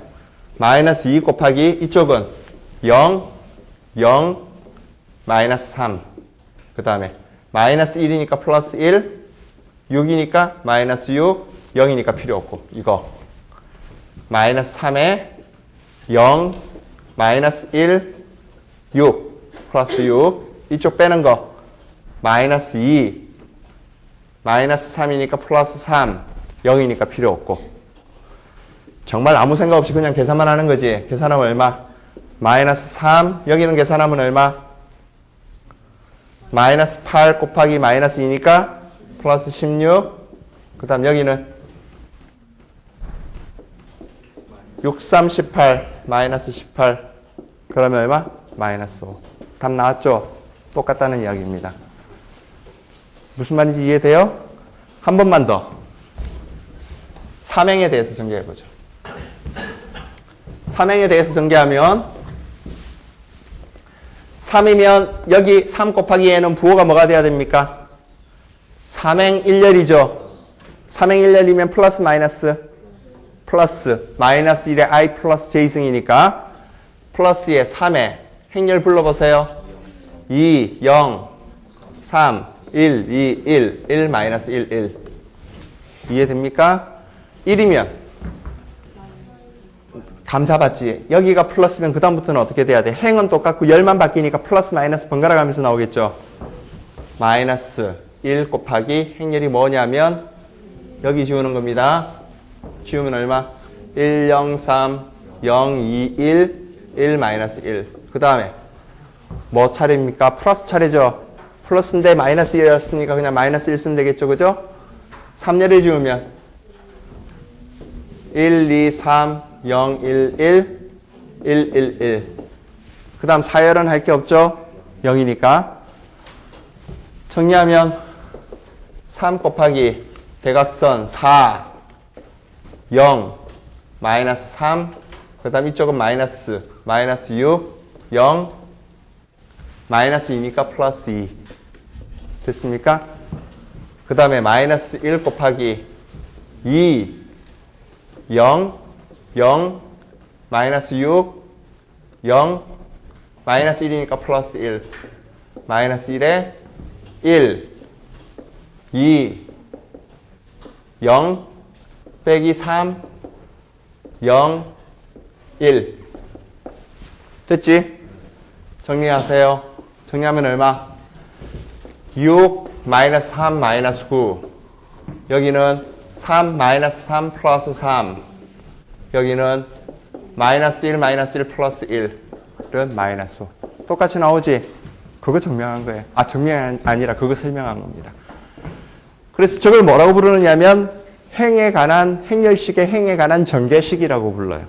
마이너스 2 곱하기 이쪽은 0 0 마이너스 3 그 다음에 마이너스 1이니까 플러스 1 6이니까 마이너스 6 0이니까 필요 없고 이거 마이너스 3에 0 마이너스 1 6 플러스 6 이쪽 빼는 거 마이너스 2 마이너스 3이니까 플러스 3 0이니까 필요 없고 정말 아무 생각 없이 그냥 계산만 하는 거지. 계산하면 얼마? 마이너스 3 여기는 계산하면 얼마? 마이너스 8 곱하기 마이너스 2니까 플러스 16 그 다음 여기는 6, 3, 18 마이너스 18 그러면 얼마? 마이너스 5 답 나왔죠? 똑같다는 이야기입니다. 무슨 말인지 이해돼요? 한 번만 더 삼행에 대해서 전개해보죠. 삼행에 대해서 전개하면 3이면 여기 3 곱하기 에는 부호가 뭐가 돼야 됩니까? 3행 1열이죠. 3행 1열이면 플러스 마이너스 플러스 마이너스 1에 i 플러스 j승이니까 플러스에 3에 행렬 불러보세요. 2, 0, 3, 1, 2, 1, 1, 마이너스 1, 1 이해됩니까? 1이면 감 잡았지. 여기가 플러스면 그 다음부터는 어떻게 돼야 돼? 행은 똑같고 열만 바뀌니까 플러스 마이너스 번갈아 가면서 나오겠죠. 마이너스 1 곱하기 행렬이 뭐냐면 여기 지우는 겁니다. 지우면 얼마? 1, 0, 3, 0, 2, 1, 1, 마이너스 1. 그 다음에 뭐 차례입니까? 플러스 차례죠. 플러스인데 마이너스 1이었으니까 그냥 마이너스 1 쓰면 되겠죠. 그죠? 3열을 지우면 1, 2, 3, 0, 1, 1, 1, 1, 1. 그 다음 4열은 할 게 없죠? 0이니까. 정리하면 3 곱하기 대각선 4, 0, 마이너스 3, 그 다음 이쪽은 마이너스 6, 0, 마이너스 2니까 플러스 2. 됐습니까? 그 다음에 마이너스 1 곱하기 2, 0, 0, 마이너스 6, 0, 마이너스 1이니까 플러스 1. 마이너스 1에 1, 2, 0, 빼기 3, 0, 1. 됐지? 정리하세요. 정리하면 얼마? 6, 마이너스 3, 마이너스 9. 여기는 3, 마이너스 3, 플러스 3. 여기는 마이너스 1, 마이너스 1, 플러스 1은 마이너스 5. 똑같이 나오지? 그거 증명한 거예요. 아, 증명이 아니라 그거 설명한 겁니다. 그래서 저걸 뭐라고 부르느냐면 행렬식의 행에 관한 전개식이라고 불러요.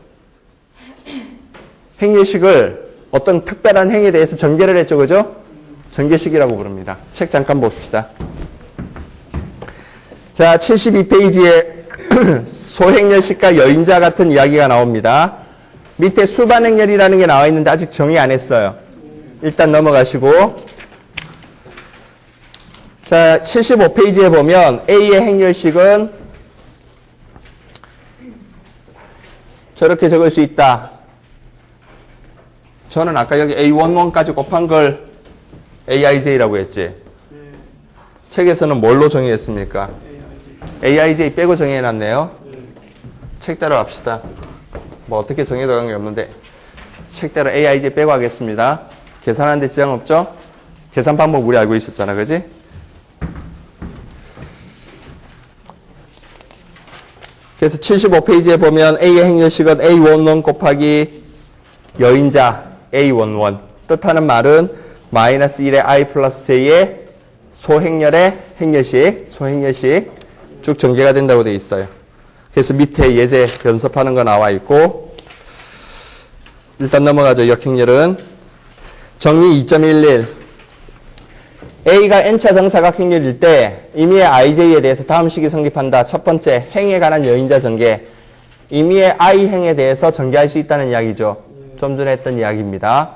행렬식을 어떤 특별한 행에 대해서 전개를 했죠, 그죠? 전개식이라고 부릅니다. 책 잠깐 봅시다. 자, 72페이지에 소행렬식과 여인자 같은 이야기가 나옵니다. 밑에 수반행렬이라는 게 나와 있는데 아직 정의 안 했어요. 일단 넘어가시고. 자, 75페이지에 보면 A의 행렬식은 저렇게 적을 수 있다. 저는 아까 여기 A11까지 곱한 걸 AIJ라고 했지. 책에서는 뭘로 정의했습니까? AIJ 빼고 정의해놨네요. 책대로 합시다. 뭐 어떻게 정의도 관계 없는데 책대로 AIJ 빼고 하겠습니다. 계산하는데 지장 없죠? 계산 방법 우리 알고 있었잖아, 그지? 그래서 75페이지에 보면 A의 행렬식은 A11 곱하기 여인자 A11. 뜻하는 말은 마이너스 1의 I 플러스 J의 소행렬의 행렬식, 소행렬식 쭉 전개가 된다고 되어 있어요. 그래서 밑에 예제 연습하는 거 나와 있고, 일단 넘어가죠. 역행렬은 정리 2.11. A가 n차 정사각행렬일 때 임의의 IJ에 대해서 다음 식이 성립한다. 첫 번째, 행에 관한 여인자 전개. 임의의 I 행에 대해서 전개할 수 있다는 이야기죠. 좀 전에 했던 이야기입니다.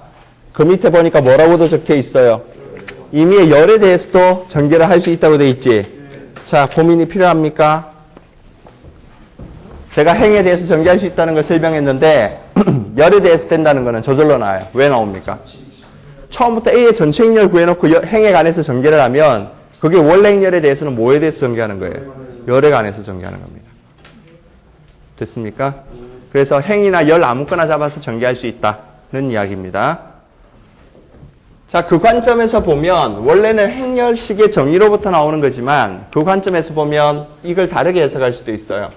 그 밑에 보니까 뭐라고도 적혀 있어요. 임의의 열에 대해서도 전개를 할 수 있다고 되어 있지. 자, 고민이 필요합니까? 제가 행에 대해서 전개할 수 있다는 걸 설명했는데 열에 대해서 된다는 거는 저절로 나와요. 왜 나옵니까? 처음부터 A의 전체 행렬 구해놓고 행에 관해서 전개를 하면 그게 원래 행렬에 대해서는 뭐에 대해서 전개하는 거예요? 열에 관해서 전개하는 겁니다. 됐습니까? 그래서 행이나 열 아무거나 잡아서 전개할 수 있다는 이야기입니다. 자, 그 관점에서 보면 원래는 행렬식의 정의로부터 나오는 거지만 그 관점에서 보면 이걸 다르게 해석할 수도 있어요.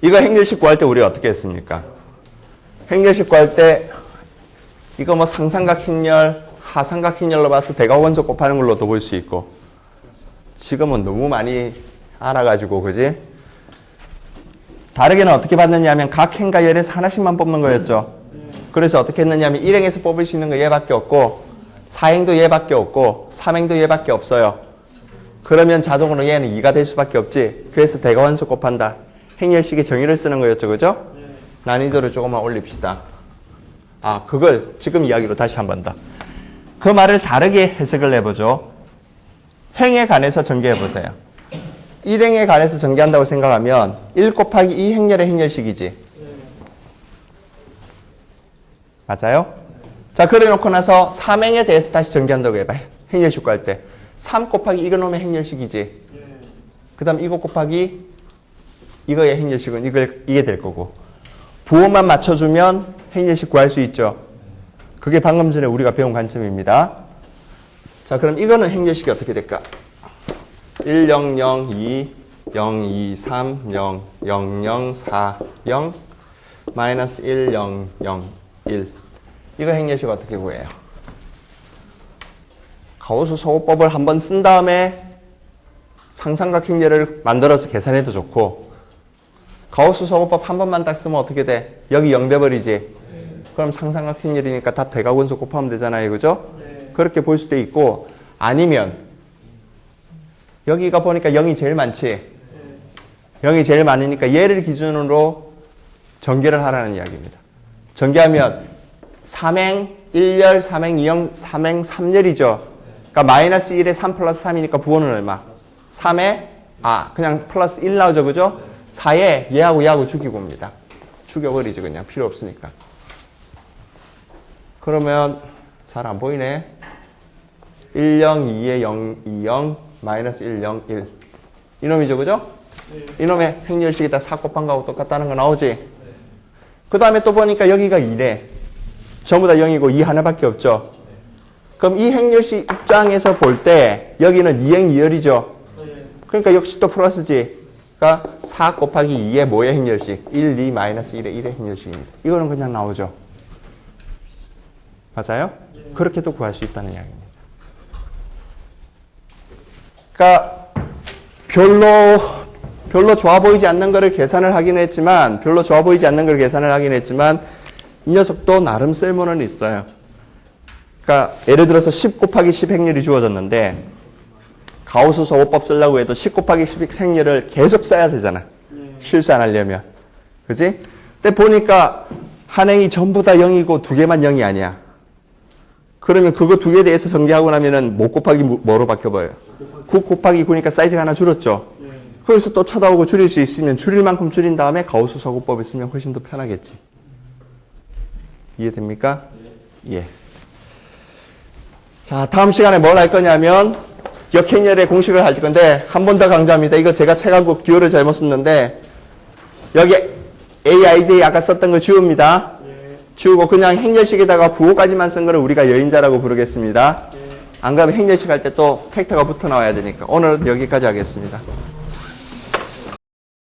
이거 행렬식 구할 때 우리 어떻게 했습니까? 행렬식 구할 때 이거 뭐 상삼각 행렬, 하삼각 행렬로 봐서 대각원소 곱하는 걸로도 볼 수 있고, 지금은 너무 많이 알아가지고, 그지? 다르게는 어떻게 봤느냐면 각 행과 열에서 하나씩만 뽑는 거였죠. 그래서 어떻게 했느냐면 1행에서 뽑을 수 있는 거 얘밖에 없고 4행도 얘밖에 없고 3행도 얘밖에 없어요. 그러면 자동으로 얘는 2가 될 수밖에 없지. 그래서 대각원소 곱한다. 행렬식의 정의를 쓰는 거였죠. 그죠? 난이도를 조금만 올립시다. 아, 그걸 지금 이야기로 다시 한 번 더. 그 말을 다르게 해석을 해보죠. 행에 관해서 전개해보세요. 1행에 관해서 전개한다고 생각하면 1 곱하기 2 행렬의 행렬식이지. 맞아요? 자, 그래 놓고 나서 3행에 대해서 다시 전개한다고 해봐. 행렬식 구할 때. 3 곱하기 이거 놈의 행렬식이지. 그 다음 이거 곱하기 이거의 행렬식은 이게 될 거고. 부호만 맞춰주면 행렬식 구할 수 있죠. 그게 방금 전에 우리가 배운 관점입니다. 자, 그럼 이거는 행렬식이 어떻게 될까? 1, 0, 0, 2, 0, 2, 3, 0, 0, 0, 4, 0, 마이너스 1, 0, 0, 1. 이거 행렬식 어떻게 구해요? 가우스 소호법을 한번 쓴 다음에 상삼각 행렬을 만들어서 계산해도 좋고, 가우스 소호법 한 번만 딱 쓰면 어떻게 돼? 여기 0 돼버리지? 그럼 상삼각 행렬이니까 다 대각원소 곱하면 되잖아요. 그죠? 그렇게 볼 수도 있고, 아니면 여기가 보니까 0이 제일 많지? 0이 제일 많으니까 얘를 기준으로 전개를 하라는 이야기입니다. 전개하면 3행 1열, 3행 2열, 3행 3열이죠. 그러니까 마이너스 1에 3 플러스 3이니까 부호는 얼마? 3에 그냥 플러스 1 나오죠. 그죠? 4에 얘하고 죽이고 옵니다. 죽여버리죠. 그냥 필요 없으니까. 그러면 잘 안 보이네. 1, 0, 2에 0, 2, 0, 마이너스 1, 0, 1. 이놈이죠. 그죠? 이놈의 행렬식에다 4 곱한 거하고 똑같다는 거 나오지? 그 다음에 또 보니까 여기가 2래. 전부 다 0이고 2 하나밖에 없죠? 그럼 이 행렬식 입장에서 볼 때 여기는 2행 2열이죠? 그러니까 역시 또 플러스지? 그러니까 4 곱하기 2의 뭐의 행렬식? 1, 2, 마이너스 1의 1의 행렬식입니다. 이거는 그냥 나오죠? 맞아요? 그렇게도 구할 수 있다는 이야기입니다. 그러니까 별로 좋아 보이지 않는 거를 계산을 하긴 했지만 이 녀석도 나름 쓸모는 있어요. 그러니까 예를 들어서 10 곱하기 10 행렬이 주어졌는데 가우스 소호법 쓰려고 해도 10 곱하기 10 행렬을 계속 써야 되잖아. 실수 안 하려면. 그지? 근데 보니까 한 행이 전부 다 0이고 두 개만 0이 아니야. 그러면 그거 두 개에 대해서 전개하고 나면은 못 곱하기 뭐로 바뀌어버려요? 9 곱하기 9니까 사이즈가 하나 줄었죠? 거기서 또 쳐다보고 줄일 수 있으면 줄일 만큼 줄인 다음에 가우스 소호법을 쓰면 훨씬 더 편하겠지. 이해됩니까? 예. 자, 다음 시간에 뭘 할 거냐면 역행렬의 공식을 할 건데 한 번 더 강조합니다. 이거 제가 책하고 기호를 잘못 썼는데 여기 AIJ 아까 썼던 거 지웁니다. 지우고 그냥 행렬식에다가 부호까지만 쓴 거를 우리가 여인자라고 부르겠습니다. 안 그러면 행렬식 할 때 또 팩터가 붙어 나와야 되니까 오늘은 여기까지 하겠습니다.